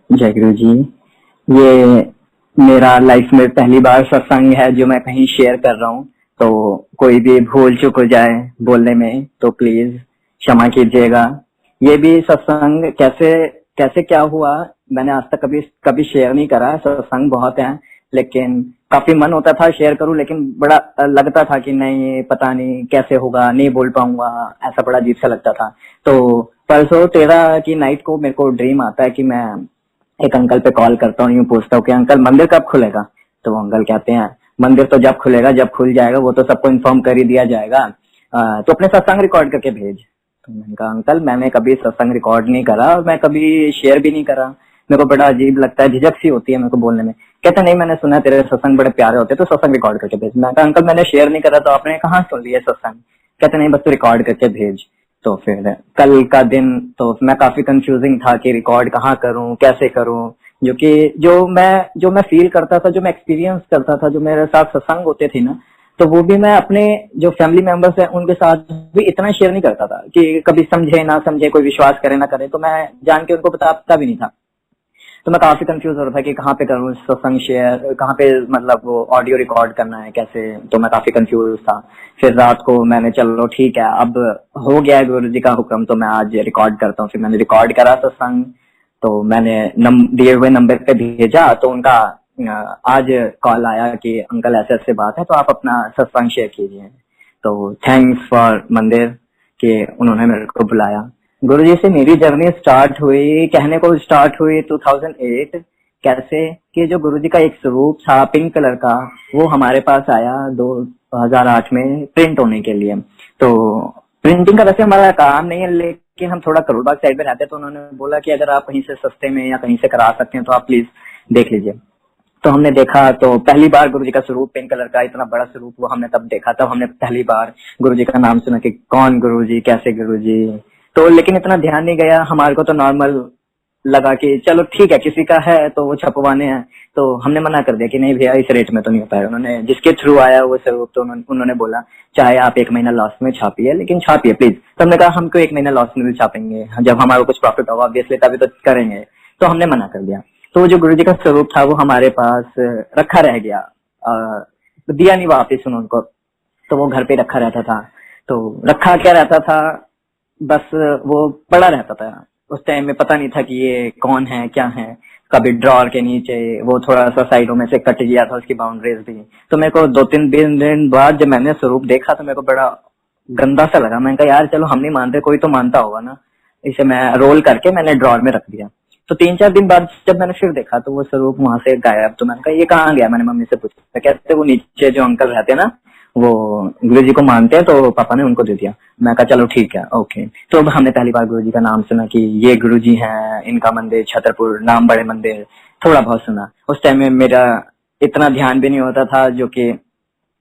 जय गुरु जी। ये मेरा लाइफ में पहली बार सत्संग है जो मैं कहीं शेयर कर रहा हूँ, तो कोई भी भूल चूक हो जाए बोलने में तो प्लीज क्षमा कीजिएगा। ये भी सत्संग कैसे कैसे क्या हुआ, मैंने आज तक कभी कभी शेयर नहीं करा। सत्संग बहुत है, लेकिन काफी मन होता था शेयर करूं, लेकिन बड़ा लगता था कि नहीं, पता नहीं कैसे होगा, नहीं बोल पाऊंगा, ऐसा बड़ा अजीब सा लगता था। तो परसों 13 की नाइट को मेरे को ड्रीम आता है कि मैं एक अंकल पे कॉल करता हूँ, यूँ पूछता हूँ कि अंकल मंदिर कब खुलेगा। तो वो अंकल कहते हैं मंदिर तो जब खुलेगा, जब खुल जाएगा वो तो सबको इन्फॉर्म कर ही दिया जाएगा, तो अपने सत्संग रिकॉर्ड करके भेज। तो मैंने कहा अंकल मैंने कभी सत्संग रिकॉर्ड नहीं करा और मैं कभी शेयर भी नहीं करा, मेरे को बड़ा अजीब लगता है, झिझक सी होती है मेरे को बोलने में। कहते नहीं मैंने सुना तेरे सत्संग बड़े प्यारे होते, तो सत्संग रिकॉर्ड करके भेज। मैं कहा अंकल मैंने शेयर नहीं करा, तो आपने कहाँ सुन लिया सत्संग। कहते नहीं बस तू रिकॉर्ड करके भेज। तो फिर कल का दिन तो मैं काफी कंफ्यूजिंग था कि रिकॉर्ड कहाँ करूं, कैसे करूं, जो कि जो मैं फील करता था, जो मैं एक्सपीरियंस करता था, जो मेरे साथ सत्संग होते थे ना, तो वो भी मैं अपने जो फैमिली मेंबर्स हैं उनके साथ भी इतना शेयर नहीं करता था कि कभी समझे ना समझे, कोई विश्वास करे ना करे, तो मैं जान के उनको बताता भी नहीं था। तो मैं काफी कंफ्यूज हो रहा था कि कहाँ पे करूँ सत्संग शेयर, कहाँ पे मतलब वो ऑडियो रिकॉर्ड करना है कैसे, तो मैं काफी कंफ्यूज था। फिर रात को मैंने चलो ठीक है अब हो गया है गुरु जी का हुक्म, तो मैं आज रिकॉर्ड करता हूँ। फिर मैंने रिकॉर्ड करा सत्संग, तो मैंने दिए हुए नंबर पे भेजा, तो उनका आज कॉल आया कि अंकल ऐसे ऐसे बात है, तो आप अपना सत्संग शेयर कीजिए। तो थैंक्स फॉर मंदिर कि उन्होंने मेरे को बुलाया। गुरुजी से मेरी जर्नी स्टार्ट हुई, कहने को स्टार्ट हुई 2008। कैसे कि जो गुरुजी का एक स्वरूप था पिंक कलर का, वो हमारे पास आया 2008 में प्रिंट होने के लिए। तो प्रिंटिंग का वैसे हमारा काम नहीं है, लेकिन हम थोड़ा करोड़ बाग साइड में रहते हैं, तो उन्होंने बोला कि अगर आप कहीं से सस्ते में या कहीं से करा सकते हैं तो आप प्लीज देख लीजिए। तो हमने देखा, तो पहली बार गुरुजी का स्वरूप पिंक कलर का, इतना बड़ा स्वरूप वो हमने तब देखा, तब हमने पहली बार गुरुजी का नाम सुना कि कौन गुरुजी, कैसे गुरुजी। तो लेकिन इतना ध्यान नहीं गया हमारे को, तो नॉर्मल लगा कि चलो ठीक है किसी का है तो वो छपवाने हैं। तो हमने मना कर दिया कि नहीं भैया इस रेट में तो नहीं हो पाएगा। उन्होंने जिसके थ्रू आया वो स्वरूप, तो उन्होंने बोला चाहे आप 1 महीना लॉस में छापिए, लेकिन छापिए प्लीज। तो हमने कहा हमको 1 महीना लॉस में भी छापेंगे, जब हमारा कुछ प्रॉफिट होगा ऑब्वियसली तभी तो करेंगे। तो हमने मना कर दिया। तो जो गुरुजी का स्वरूप था वो हमारे पास रखा रह गया, दिया नहीं वापिस उनको, तो वो घर पे रखा रहता था। तो रखा क्या रहता था, बस वो पड़ा रहता था। उस टाइम में पता नहीं था कि ये कौन है क्या है। कभी ड्रॉर के नीचे वो थोड़ा सा साइडों में से कट गया था, उसकी बाउंड्रीज भी। तो मेरे को 2-3 दिन बाद जब मैंने स्वरूप देखा तो मेरे को बड़ा गंदा सा लगा। मैंने कहा यार चलो हम नहीं मानते, कोई तो मानता होगा ना। इसे मैं रोल करके मैंने ड्रॉर में रख दिया। तो 3-4 दिन बाद जब मैंने फिर देखा तो वो स्वरूप वहां से गायब। तो मैंने कहा ये कहाँ गया, मैंने मम्मी से पूछा, कहते वो नीचे जो अंकल रहते हैं ना वो गुरु जी को मानते हैं, तो पापा ने उनको दे दिया। मैं कहा चलो ठीक है ओके। तो अब हमने पहली बार गुरु जी का नाम सुना कि ये गुरु जी हैं, इनका मंदिर छतरपुर, नाम बड़े मंदिर, थोड़ा बहुत सुना। उस टाइम में मेरा इतना ध्यान भी नहीं होता था, जो कि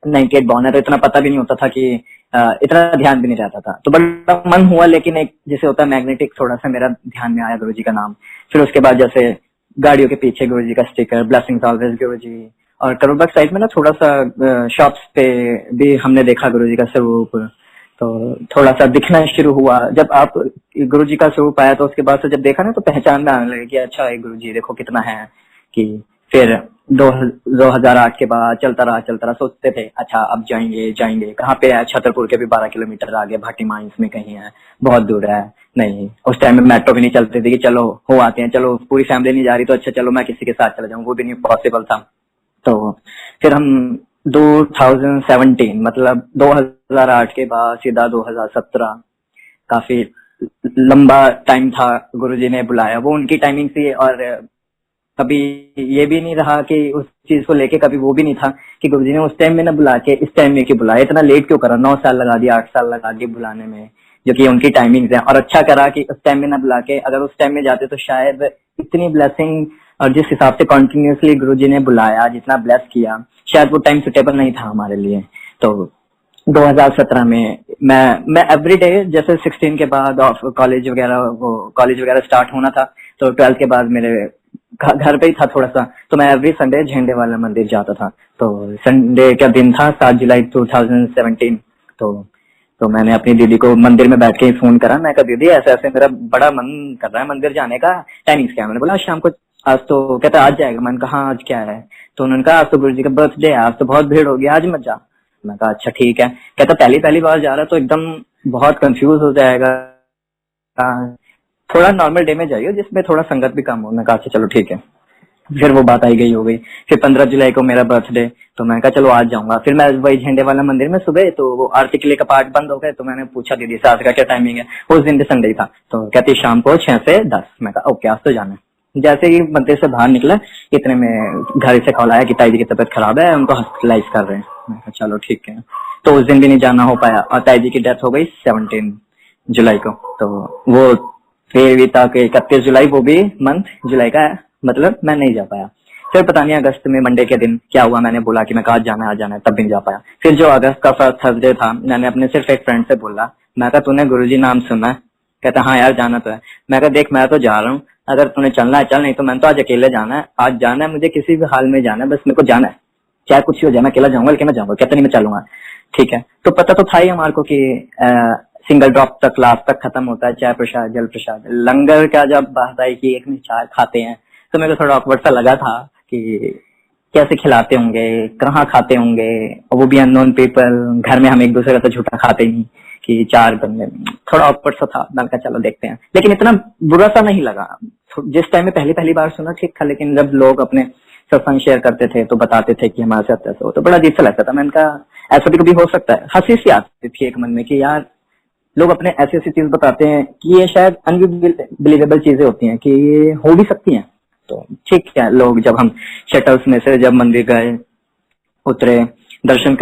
98 बॉर्न है, तो इतना पता भी नहीं होता था कि इतना ध्यान भी नहीं रहता था। तो बड़ा मन हुआ, लेकिन एक जैसे होता है मैग्नेटिक, थोड़ा सा मेरा ध्यान में आया गुरु जी का नाम। फिर उसके बाद जैसे गाड़ियों के पीछे गुरु जी का स्टिकर, ब्लेसिंग्स ऑलवेज गुरु जी। और करोलबाग साइड में ना थोड़ा सा शॉप्स पे भी हमने देखा गुरु जी का स्वरूप, तो थोड़ा सा दिखना शुरू हुआ। जब आप गुरु जी का स्वरूप आया तो उसके बाद से जब देखा ना तो पहचान में आने लगे कि अच्छा ये गुरु जी देखो कितना है। कि फिर 2008 के बाद चलता रहा सोचते थे अच्छा अब जाएंगे कहाँ पे है, छतरपुर के भी 12 किलोमीटर आगे भाटी माइंस में कहीं है, बहुत दूर है। नहीं उस टाइम में मेट्रो भी नहीं चलती थी कि चलो हो आते हैं, चलो पूरी फैमिली नहीं जा रही तो अच्छा चलो मैं किसी के साथ चला जाऊँ, वो भी नहीं पॉसिबल था। तो फिर हम 2017 मतलब 2008 के बाद सीधा 2017, काफी लंबा टाइम था गुरुजी ने बुलाया, वो उनकी टाइमिंग थी। और कभी ये भी नहीं रहा कि उस चीज को लेके कभी वो भी नहीं था कि गुरुजी ने उस टाइम में ना बुला के इस टाइम में क्यों बुलाया, इतना लेट क्यों करा, 9 साल लगा दिया, 8 साल लगा दिए बुलाने में, जो कि उनकी टाइमिंग्स है। और अच्छा करा कि उस टाइम में ना बुला के, अगर उस टाइम में जाते तो शायद इतनी ब्लेसिंग, और जिस हिसाब से कंटिन्यूअसली गुरुजी ने बुलाया, जितना ब्लेस किया, शायद वो टाइम सुटेबल नहीं था हमारे लिए। तो 2017 में मैं एवरीडे जैसे 16 के बाद कॉलेज वगैरह स्टार्ट होना था, तो 12 के बाद मेरे घर पे ही था थोड़ा सा, तो मैं एवरी संडे झंडे वाला मंदिर जाता था। तो संडे का दिन था 7 जुलाई 2017। तो मैंने अपनी दीदी को मंदिर में बैठ के ही फोन करा, मैं कहा दीदी ऐसे ऐसे मेरा बड़ा मन कर रहा है मंदिर जाने का, टाइमिंग्स क्या है। मैंने बोला शाम को आज तो कहता आज जाएगा। मैंने कहा हाँ आज क्या है? तो उन्होंने कहा आज तो गुरु जी का बर्थडे है, आज तो बहुत भीड़ होगी, आज मत जा। मैं कहा अच्छा ठीक है। कहता पहली पहली बार जा रहा तो एकदम बहुत कंफ्यूज हो जाएगा, थोड़ा नॉर्मल डे में जाइए जिसमें थोड़ा संगत भी कम हो। मैं कहा अच्छा चलो ठीक है। फिर वो बात आई गई हो गई। फिर 15 जुलाई को मेरा बर्थडे, तो मैंने कहा चलो आज जाऊंगा। फिर मैं वही झंडे वाला मंदिर में सुबह, तो वो आरती के लिए कपाट बंद हो गए, तो मैंने पूछा दीदी से आज का क्या टाइमिंग है। उस दिन भी संडे था, तो कहती शाम को 6 से 10। मैं कहा ओके आज तो जाना है। जैसे ही मंदिर से बाहर निकला, इतने में घर से कॉल आया कि ताई जी की तबीयत खराब है, उनको हॉस्पिटलाइज कर रहे हैं। मैं कहा चलो ठीक है। तो उस दिन भी नहीं जाना हो पाया, और ताई जी की डेथ हो गई 17 जुलाई को। तो वो फिर भी तक 31 जुलाई, वो भी मंथ जुलाई का है, मतलब मैं नहीं जा पाया। फिर पता नहीं अगस्त में मंडे के दिन क्या हुआ, मैंने बोला कि मैं आज जाना है, तब भी नहीं जा पाया। फिर जो अगस्त का फर्स्ट थर्सडे था, मैंने अपने सिर्फ एक फ्रेंड से बोला, मैं कहा तूने गुरुजी नाम सुना है? कहता हाँ यार जाना तो है। मैं कहा देख मैं तो जा रहा हूँ, अगर तूने चलना है चल, नहीं तो मैंने तो आज अकेले जाना है, आज जाना है मुझे, किसी भी हाल में जाना है, बस मेरे को जाना है, चाहे कुछ हो जाए मैं अकेला जाऊंगा, लेकिन मैं जाऊंगा। कहता नहीं मैं चलूंगा। ठीक है। तो पता तो था ही हमारे को कि सिंगल ड्रॉप तक लास्ट तक खत्म होता है, चाय प्रसाद जल प्रसाद। लंगर का जब बात आई कि एक में 4 खाते हैं, तो मेरे को थोड़ा ऑकवर्ड सा लगा था कि कैसे खिलाते होंगे, कहाँ खाते होंगे, और वो भी अननोन पीपल। घर में हम एक दूसरे का तो झूठा खाते ही कि 4 बंदे, थोड़ा ऑकवर्ड सा था। मैंने कहा चलो देखते हैं, लेकिन इतना बुरा सा नहीं लगा। जिस टाइम में पहली पहली बार सुना ठीक था, लेकिन जब लोग अपने सत्संग शेयर करते थे तो बताते थे कि हमारे साथ ऐसा हो, तो बड़ा अजीब सा लगता था। मैंने कहा ऐसा भी कभी हो सकता है। हंसी सी आती थी एक मन में कि यार लोग अपने ऐसी ऐसी चीज बताते हैं कि ये शायद अनबिलीवेबल चीजें होती हैं, कि ये हो भी सकती हैं। तो ठीक है, लोग जब हम शटल्स में से जब मंदिर गए, उतरे, दर्शन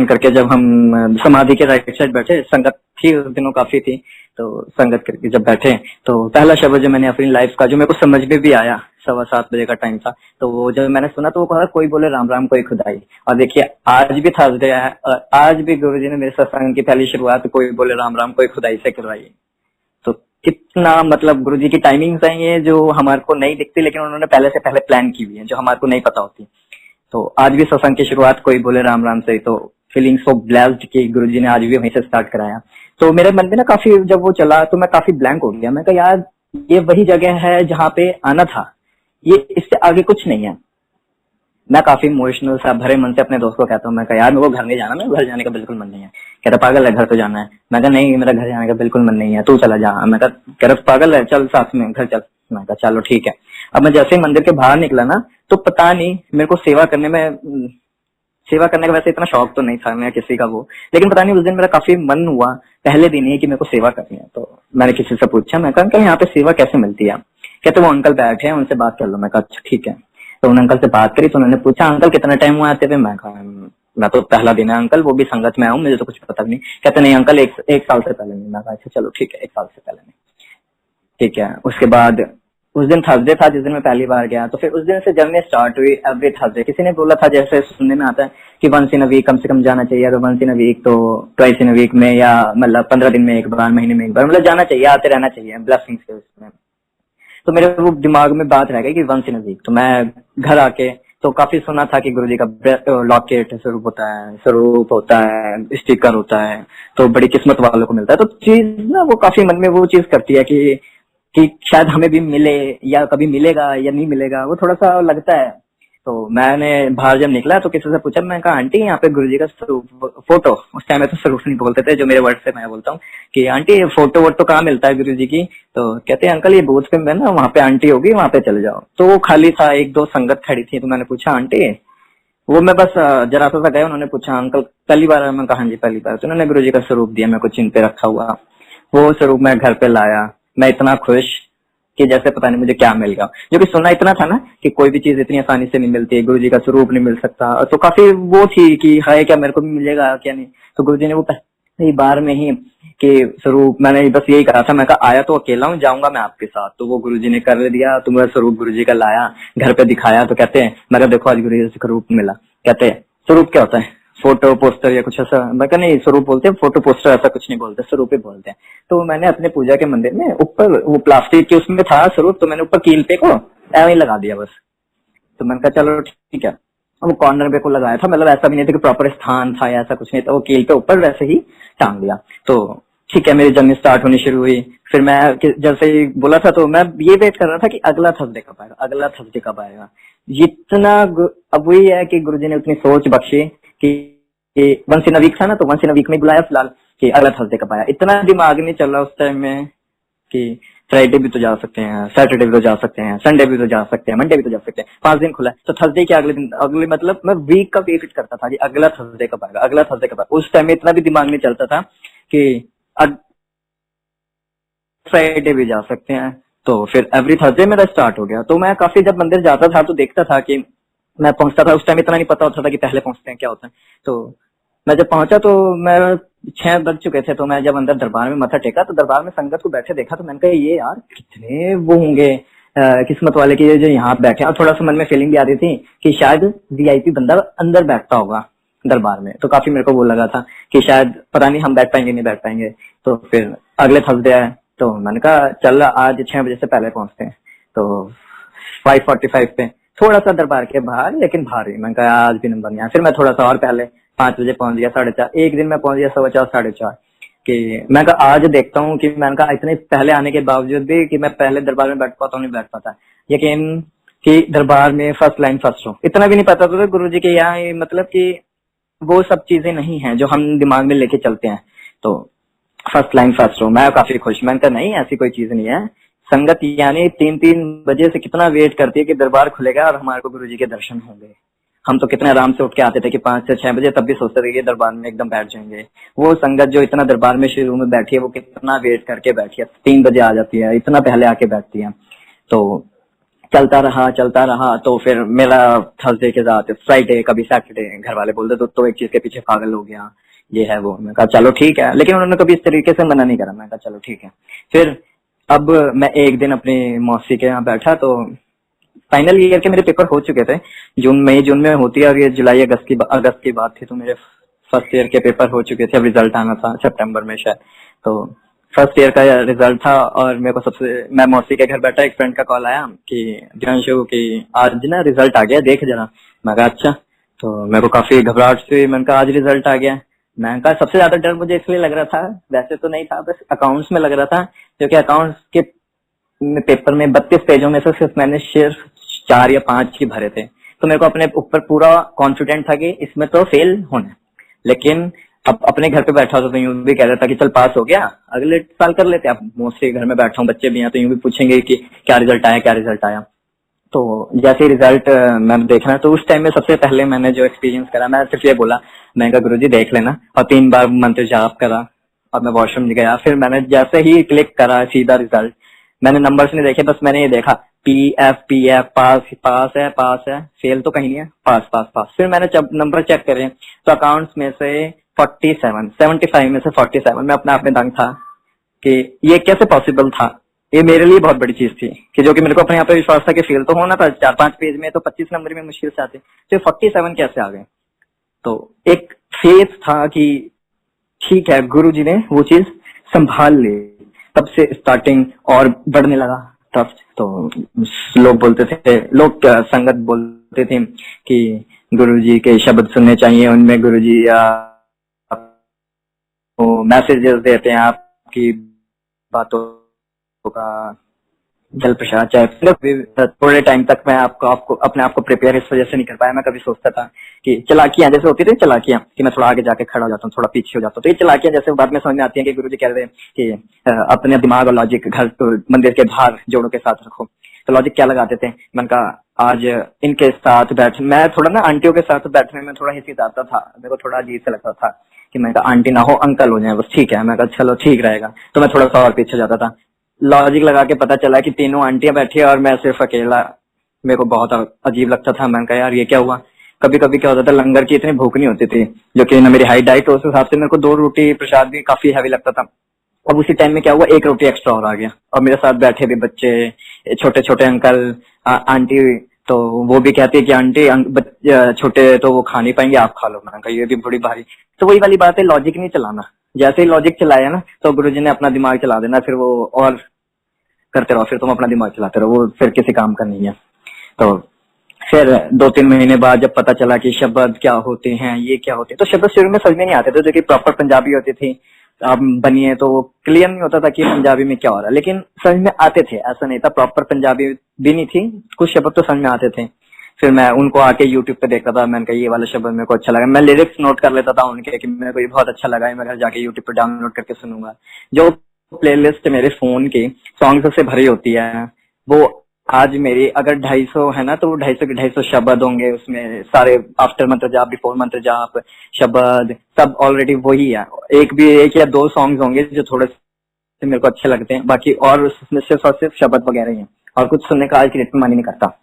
करके जब हम समाधि के राइट साइड बैठे, संगत थी उस दिनों काफी थी, तो संगत करके जब बैठे, तो पहला शब्द जो मैंने अपनी लाइफ का, जो मेरे को समझ में भी आया, 7:15 बजे का टाइम था, तो वो जब मैंने सुना तो वो कहा कोई बोले राम राम कोई खुदाई। और देखिए आज भी थर्सडे है, और आज भी गुरुजी ने मेरे सत्संग की पहली शुरुआत कोई बोले राम राम कोई खुदाई से करवाई। तो कितना मतलब गुरुजी की टाइमिंग्स है ये, जो हमारे को नहीं दिखती, लेकिन उन्होंने पहले से पहले प्लान की हुई है, जो हमारे को नहीं पता होती। तो आज भी सत्संग की शुरुआत कोई बोले राम राम से, तो फीलिंग सो ब्लेस्ड कि गुरुजी ने आज भी वहीं से स्टार्ट कराया। तो मेरे मन में ना काफी, जब वो चला तो मैं काफी ब्लैंक हो गया। मैं कहा यार ये वही जगह है जहाँ पे आना था, ये इससे आगे कुछ नहीं है। मैं काफी इमोशनल सा भरे मन से अपने दोस्त को कहता हूँ, मैं कहा यार मेरे को घर नहीं जाना, मेरे घर जाने का बिल्कुल मन नहीं है। कहता पागल है घर तो जाना है। मैं कहा नहीं मेरा घर जाने का बिल्कुल मन नहीं है, तू चला जा। मैं कहा पागल है, चल साथ में घर चल। मैं कहा चलो ठीक है। अब मैं जैसे ही मंदिर के बाहर निकला ना, तो पता नहीं मेरे को सेवा करने का वैसे इतना शौक तो नहीं था मैं किसी का वो, लेकिन पता नहीं उस दिन मेरा काफी मन हुआ, पहले दिन ही, कि मेरे को सेवा करनी है। तो मैंने किसी से पूछा, मैं कहा यहाँ पे सेवा कैसे मिलती है? कहते वो अंकल बैठे हैं उनसे बात कर लो। मैं कहा अच्छा ठीक है। तो उन अंकल से बात करी, तो उन्होंने पूछा अंकल कितना टाइम हुआ आते हुए? मैं कहा मैं तो पहला दिन है अंकल, वो भी संगत में आऊँ, मुझे तो कुछ पता नहीं। कहते नहीं अंकल एक साल से पहले नहीं। मैं कहा अच्छा चलो ठीक है, 1 साल से पहले नहीं। ठीक है। उसके बाद उस दिन थर्सडे था जिस दिन मैं पहली बार गया, तो फिर उस दिन से जर्नी स्टार्ट हुई। एवरी थर्सडे किसी ने बोला था, जैसे सुनने में आता है कि वंस इन अ वीक कम से कम जाना चाहिए, अगर वंस इन अ वीक तो ट्वाइस इन अ वीक में, या मतलब 15 दिन में एक बार, महीने में एक बार, मतलब जाना चाहिए, आते रहना चाहिए ब्लेसिंग्स के उसमें। तो मेरे वो दिमाग में बात रह गई कि वंस इन अ वीक। तो मैं घर आके तो काफी सुना था कि गुरुजी का लॉकेट स्वरूप होता है, स्टिकर होता है, तो बड़ी किस्मत वालों को मिलता है। तो चीज ना वो काफी मन में वो चीज करती है कि शायद हमें भी मिले, या कभी मिलेगा या नहीं मिलेगा, वो थोड़ा सा लगता है। तो मैंने बाहर जब निकला तो किसी से पूछा, मैं कहा आंटी यहाँ पे गुरुजी का फोटो, उस टाइम में तो स्वरूप नहीं बोलते थे, जो मेरे वर्ड से मैं बोलता हूँ कि आंटी फोटो वोट तो कहाँ मिलता है गुरुजी की? तो कहते हैं अंकल ये बूथ पे मैं ना, वहाँ पे आंटी होगी, वहाँ पे चले जाओ। तो वो खाली था, 1-2 संगत खड़ी थी। तो मैंने पूछा आंटी, वो मैं बस जरा सा गया, उन्होंने पूछा अंकल पहली बार? मैं कहा हाँ जी पहली बार। तो उन्होंने गुरुजी का स्वरूप दिया मेरे को, चिन्ह पे रखा हुआ। वो स्वरूप मैं घर पे लाया, मैं इतना खुश कि जैसे पता नहीं मुझे क्या मिल गया। जो कि सुनना इतना था ना कि कोई भी चीज इतनी आसानी से नहीं मिलती, गुरुजी का स्वरूप नहीं मिल सकता, तो काफी वो थी कि हाय क्या मेरे को भी मिलेगा क्या नहीं। तो गुरुजी ने वो पहली बार में ही कि स्वरूप, मैंने बस यही कहा था, मैं कहा आया तो अकेला हूँ, जाऊंगा मैं आपके साथ। तो वो गुरुजी ने कर दिया, तो मेरा स्वरूप गुरुजी का लाया, घर पे दिखाया। तो कहते हैं, मैं देखो आज गुरुजी से स्वरूप मिला। कहते हैं स्वरूप क्या होता है? फोटो पोस्टर या कुछ ऐसा? मैं कहा नहीं स्वरूप बोलते हैं, फोटो पोस्टर ऐसा कुछ नहीं बोलते, स्वरूप ही बोलते हैं। तो मैंने अपने पूजा के मंदिर में ऊपर वो प्लास्टिक के उसमें था स्वरूप, तो मैंने ऊपर कील पे को ऐसे ही लगा दिया बस। तो मैंने कहा चलो ठीक है। वो कॉर्नर पे को लगाया था, मतलब ऐसा भी नहीं था कि प्रॉपर स्थान था या ऐसा कुछ नहीं था, वो कील पे ऊपर वैसे ही टांग दिया। तो ठीक है, मेरी जर्नी स्टार्ट होनी शुरू हुई। फिर मैं जैसे ही बोला था तो मैं ये वेट कर रहा था कि अगला थर्सडे कब आएगा, अगला थर्सडे कब आएगा। जितना अब वही है कि गुरुजी ने उतनी सोच बख्शी कि वंस इन अ वीक था ना, तो वंस इन अ वीक में बुलाया फिलहाल कि अगला थर्सडे कब आया। इतना दिमाग नहीं चल रहा उस टाइम में कि फ्राइडे भी तो जा सकते हैं, सैटरडे भी तो जा सकते हैं, संडे भी तो जा सकते हैं, मंडे भी तो जा सकते हैं, 5 दिन खुला है। तो थर्सडे के अगले दिन, अगले मतलब मैं वीक का वेट करता था कि अगला थर्सडे कब आएगा, अगला थर्सडे कब आएगा। उस टाइम में इतना भी दिमाग नहीं चलता था कि फ्राइडे भी जा सकते हैं। तो फिर एवरी थर्सडे मेरा स्टार्ट हो गया। तो मैं काफी जब मंदिर जाता था तो देखता था कि मैं पहुंचता था, उस टाइम इतना नहीं पता होता था कि पहले पहुंचते हैं क्या होता है। तो मैं जब पहुंचा तो मैं 6 बज चुके थे। तो मैं जब अंदर दरबार में मत्था टेका तो दरबार में संगत को बैठे देखा तो मैंने कहा ये यार कितने वो होंगे किस्मत वाले की जो यहाँ बैठे हैं। और थोड़ा सा मन में फीलिंग भी आ रही थी कि शायद वीआईपी बंदा अंदर बैठता होगा दरबार में। तो काफी मेरे को वो लगा था कि शायद पता नहीं हम बैठ पाएंगे नहीं बैठ पाएंगे। तो फिर अगले थर्सडे आए तो मैंने कहा चल आज 6 बजे से पहले पहुंचते हैं। तो 5:45 पे थोड़ा सा दरबार के बाहर, लेकिन भारी। मैंने कहा आज भी नंबर नहीं आया। फिर मैं थोड़ा सा और पहले 5 बजे पहुंच गया, 4:30। एक दिन मैं पहुंच गया 4:15 4:30 कि मैं कहा आज देखता हूँ कि मैंने कहा इतने पहले आने के बावजूद भी कि मैं पहले दरबार में बैठ पाता हूँ नहीं बैठ पाता। यकीन कि दरबार में फर्स्ट लाइन फर्स्ट रो इतना भी नहीं पता था गुरु जी के यहाँ, मतलब कि वो सब चीजें नहीं है जो हम दिमाग में लेके चलते हैं। तो फर्स्ट लाइन फर्स्ट रो मैं काफी खुश। मैंने कहा नहीं ऐसी कोई चीज नहीं है। संगत यानी 3-3 बजे से कितना वेट करती है कि दरबार खुलेगा और हमारे को गुरु जी के दर्शन होंगे। हम तो कितने आराम से उठ के आते थे कि 5 से 6 बजे, तब भी सोचते थे कि दरबार में एकदम बैठ जाएंगे। वो संगत जो इतना दरबार में शुरू में बैठी है वो कितना वेट करके बैठी है, 3 बजे आ जाती है, इतना पहले आके बैठती है। तो चलता रहा। तो फिर मेरा थर्सडे के साथ फ्राइडे कभी सैटरडे घर वाले बोलते तो एक चीज के पीछे पागल हो गया, ये है वो। मैं कहा चलो ठीक है, लेकिन उन्होंने कभी इस तरीके से मना नहीं करा। मैं कहा चलो ठीक है। फिर अब मैं एक दिन अपनी मौसी के यहाँ बैठा तो फाइनल ईयर के मेरे पेपर हो चुके थे। मई जून में होती है और ये जुलाई अगस्त की बात थी। तो मेरे फर्स्ट ईयर के पेपर हो चुके थे, अब रिजल्ट आना था सितंबर में शायद। तो फर्स्ट ईयर का रिजल्ट था और मेरे को मैं मौसी के घर बैठा, एक फ्रेंड का कॉल आया कि दियांशु की आज ना रिजल्ट आ गया देख जरा। मैं कहा अच्छा। तो मेरे को काफी घबराहट से, मैंने कहा आज रिजल्ट आ गया। मैंने कहा सबसे ज्यादा डर मुझे इसलिए लग रहा था, वैसे तो नहीं था, बस अकाउंट्स में लग रहा था, क्योंकि अकाउंट्स के पेपर में 32 पेजों में से सिर्फ मैंने सिर्फ 4 या 5 ही भरे थे। तो मेरे को अपने ऊपर पूरा कॉन्फिडेंट था कि इसमें तो फेल होना है। लेकिन अब अपने घर पे बैठा था तो यूं भी कह रहा था कि चल पास हो गया अगले साल कर लेते। अब मोस्टली घर में बैठा हूँ, बच्चे भी हैं तो यूं भी पूछेंगे कि क्या रिजल्ट आया क्या रिजल्ट आया। तो जैसे रिजल्ट मैं देख रहा तो उस टाइम में सबसे पहले मैंने जो एक्सपीरियंस करा, मैं सिर्फ ये बोला, मैं कहा गुरुजी देख लेना, और 3 बार मंत्र जाप करा और मैं वॉशरूम गया। फिर मैंने जैसे ही क्लिक करा सीधा रिजल्ट, मैंने नंबर्स नहीं देखे, बस मैंने ये देखा PF पास है, फेल तो कहीं नहीं है, पास। फिर मैंने जब नंबर चेक करे तो अकाउंट्स में से 75 में से 47। मैं अपने आप में दंग था कि ये कैसे पॉसिबल था। ये मेरे लिए बहुत बड़ी चीज थी कि जो कि मेरे को अपने यहाँ पे विश्वास था कि फेल तो होना था, 4-5 पेज में तो 25 नंबर में मुश्किल से आते, तो 47 कैसे आ गए। तो एक फेथ था कि ठीक है गुरु जी ने वो चीज संभाल ली। तब से स्टार्टिंग और बढ़ने लगा ट्रस्ट। तो लोग बोलते थे, लोग संगत बोलते थे कि गुरु जी के शब्द सुनने चाहिए, उनमें गुरु जी मैसेजेस देते हैं आपकी बातों का जल प्रसाद। चाहे थोड़े टाइम तक मैं आपको अपने आप को प्रिपेयर इस वजह से नहीं कर पाया। मैं कभी सोचता था कि चलाकियां जैसे होती थी चलाकियां कि मैं थोड़ा आगे जाके खड़ा हो जाता हूँ, थोड़ा पीछे हो जाता हूँ। तो ये चलाकियां जैसे बाद में समझ में आती है कि गुरुजी कह रहे हैं कि अपने दिमाग और लॉजिक घर मंदिर के बाहर जोड़ों के साथ रखो। तो लॉजिक क्या लगाते थे, मैंने कहा आज इनके साथ बैठ, मैं थोड़ा ना आंटियों के साथ बैठने में थोड़ा हिचकिचाता था, मेरे को थोड़ा अजीब सा लगता था कि मैं कहा आंटी ना हो अंकल हो जाए बस, ठीक है। मैं कहा चलो ठीक रहेगा। तो मैं थोड़ा सा और पीछे जाता था। लॉजिक लगा के पता चला कि तीनों आंटियां बैठी है और मैं सिर्फ अकेला। मेरे को बहुत अजीब लगता था। मैंने कहा यार ये क्या हुआ। कभी कभी क्या होता था, लंगर की इतनी भूख नहीं होती थी, जो कि ना मेरी हाई डाइट उस हिसाब से मेरे को 2 रोटी प्रसाद भी काफी हैवी लगता था। अब उसी टाइम में क्या हुआ, 1 रोटी एक्स्ट्रा और आ गया और मेरे साथ बैठे भी बच्चे, छोटे छोटे अंकल आंटी, तो वो भी कहती है कि आंटी छोटे तो वो खा नहीं पाएंगे, आप खा लो। मैंने कहा ये भी बड़ी भारी। तो वही वाली बात है, लॉजिक नहीं चलाना। जैसे ही लॉजिक चलाया ना तो गुरुजी ने अपना दिमाग चला देना, फिर वो और करते रहो, फिर तुम अपना दिमाग चलाते रहो, वो फिर किसी काम का नहीं है। तो फिर 2-3 महीने बाद जब पता चला कि शब्द क्या होते हैं, ये क्या होते हैं, तो शब्द शुरू में समझ में नहीं आते थे, जो कि प्रॉपर पंजाबी होती थी। आप बनिए, तो क्लियर नहीं होता था कि पंजाबी में क्या हो रहा है, लेकिन समझ में आते थे, ऐसा नहीं था प्रॉपर पंजाबी भी नहीं थी, कुछ शब्द तो समझ में आते थे। फिर मैं उनको आके यूट्यूब पे देखता था, मैंने कहा ये वाला शब्द मेरे को अच्छा लगा, मैं लिरिक्स नोट कर लेता था उनके कि मेरे को ये बहुत अच्छा लगा है, मैं घर जाके यूट्यूब पे डाउनलोड करके सुनूंगा। जो प्लेलिस्ट मेरे फोन की सॉन्ग से भरी होती है, वो आज मेरी अगर 250 है ना, तो वो 250 के 250 शब्द होंगे उसमें, सारे आफ्टर मंत्र जाप, बिफोर मंत्र जाप, शब्द सब ऑलरेडी वही है। एक या दो सॉन्ग्स होंगे जो थोड़े से मेरे को अच्छे लगते हैं, बाकी और उसमें सिर्फ और सिर्फ शब्द वगैरह ही है, और कुछ सुनने का आज की डेट में मन ही नहीं करता।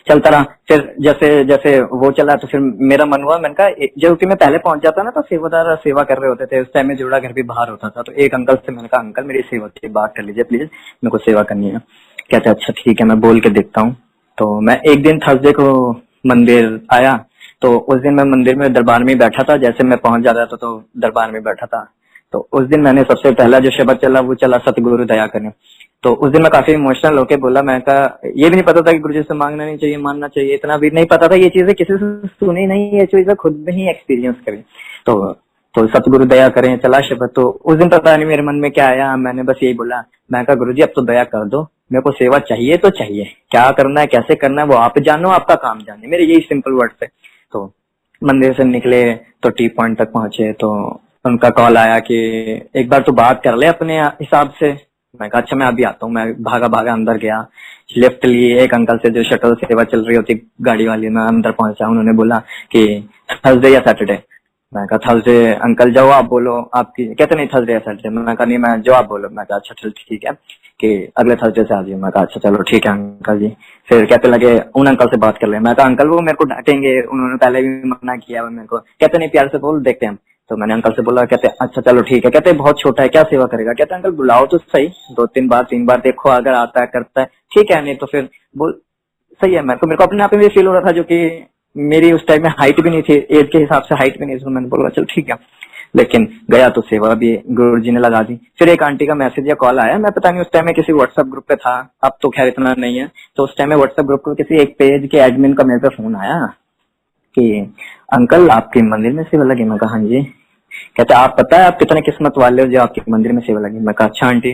चलता रहा। फिर जैसे जैसे वो चला तो फिर मेरा मन हुआ, मैंने कहा जो कि मैं पहले पहुंच जाता ना, तो सेवादार सेवा कर रहे होते थे उस टाइम में, जोड़ा घर भी बाहर होता था, तो एक अंकल से मैंने कहा अंकल मेरी सेवा की बात कर लीजिए प्लीज, मेरे को सेवा करनी है। कहते अच्छा ठीक है, मैं बोल के देखता हूँ। तो मैं एक दिन थर्सडे को मंदिर आया, तो उस दिन मैं मंदिर में दरबार में बैठा था, जैसे मैं पहुंच जा रहा था तो दरबार में बैठा था। तो उस दिन मैंने सबसे पहला जो शब्द चला वो चला सतगुरु दया करें। तो उस दिन मैं काफी इमोशनल होके बोला, मैं कहा ये भी नहीं पता था कि गुरुजी से मांगना नहीं चाहिए, मानना चाहिए, इतना भी नहीं पता था, ये चीजें किसी से सुनी नहीं, ये चीजें खुद में ही एक्सपीरियंस करी। तो सतगुरु दया करें चला शब्द। तो उस दिन पता नहीं मेरे मन में क्या आया, मैंने बस यही बोला, मैं कहा गुरुजी अब तो दया कर दो, मेरे को सेवा चाहिए तो चाहिए, क्या करना है कैसे करना है वो आप जानो, आपका काम जाने, मेरे यही सिंपल वर्ड थे। तो मंदिर से निकले तो टी पॉइंट तक पहुंचे, तो उनका कॉल आया कि एक बार तो बात कर ले अपने हिसाब से। मैं कहा अच्छा मैं अभी आता हूँ। मैं भागा भागा अंदर गया, लिफ्ट लिए, एक अंकल से जो शटल सेवा चल रही होती गाड़ी वाली, मैं अंदर पहुंचा, उन्होंने बोला कि थर्सडे या सैटरडे। मैं कहा थर्सडे अंकल जाओ आप बोलो आपकी, कहते नहीं थर्सडे या सैटरडे। मैं कहा नहीं मैं जो आप बोलो। मैं कहा अच्छा चल ठीक है कि अगले थर्सडे से आ जाइए। मैं कहा अच्छा चलो ठीक है अंकल जी। फिर कहते लगे उन अंकल से बात कर ले। मैं कहा अंकल वो मेरे को डांटेंगे, उन्होंने पहले भी मना किया मेरे को। कहते नहीं प्यार से बोल देखते हैं। तो मैंने अंकल से बोला, कहते अच्छा चलो ठीक है। कहते बहुत छोटा है क्या सेवा करेगा। कहते अंकल बुलाओ तो सही, 2-3 बार देखो, अगर आता है करता है ठीक है, नहीं तो फिर बोल सही है। मेरे को अपने आप में भी फील हो रहा था, जो कि मेरी उस टाइम में हाइट भी नहीं थी, एज के हिसाब से हाइट भी नहीं थी। मैंने बोला चल ठीक है, लेकिन गया तो सेवा भी गुरु जी ने लगा दी। फिर एक आंटी का मैसेज या कॉल आया, मैं पता नहीं उस टाइम में किसी व्हाट्सएप ग्रुप पे था, अब तो खैर इतना नहीं है। तो उस टाइम में व्हाट्सएप ग्रुप पे किसी एक पेज के एडमिन का मेरे पे फोन आया कि अंकल आपके मंदिर में सेवा लगी। मैं कहा हाँ जी। कहते आप पता है आप कितने किस्मत वाले हो जो आपके मंदिर में सेवा लगी। मैं कहा अच्छा आंटी।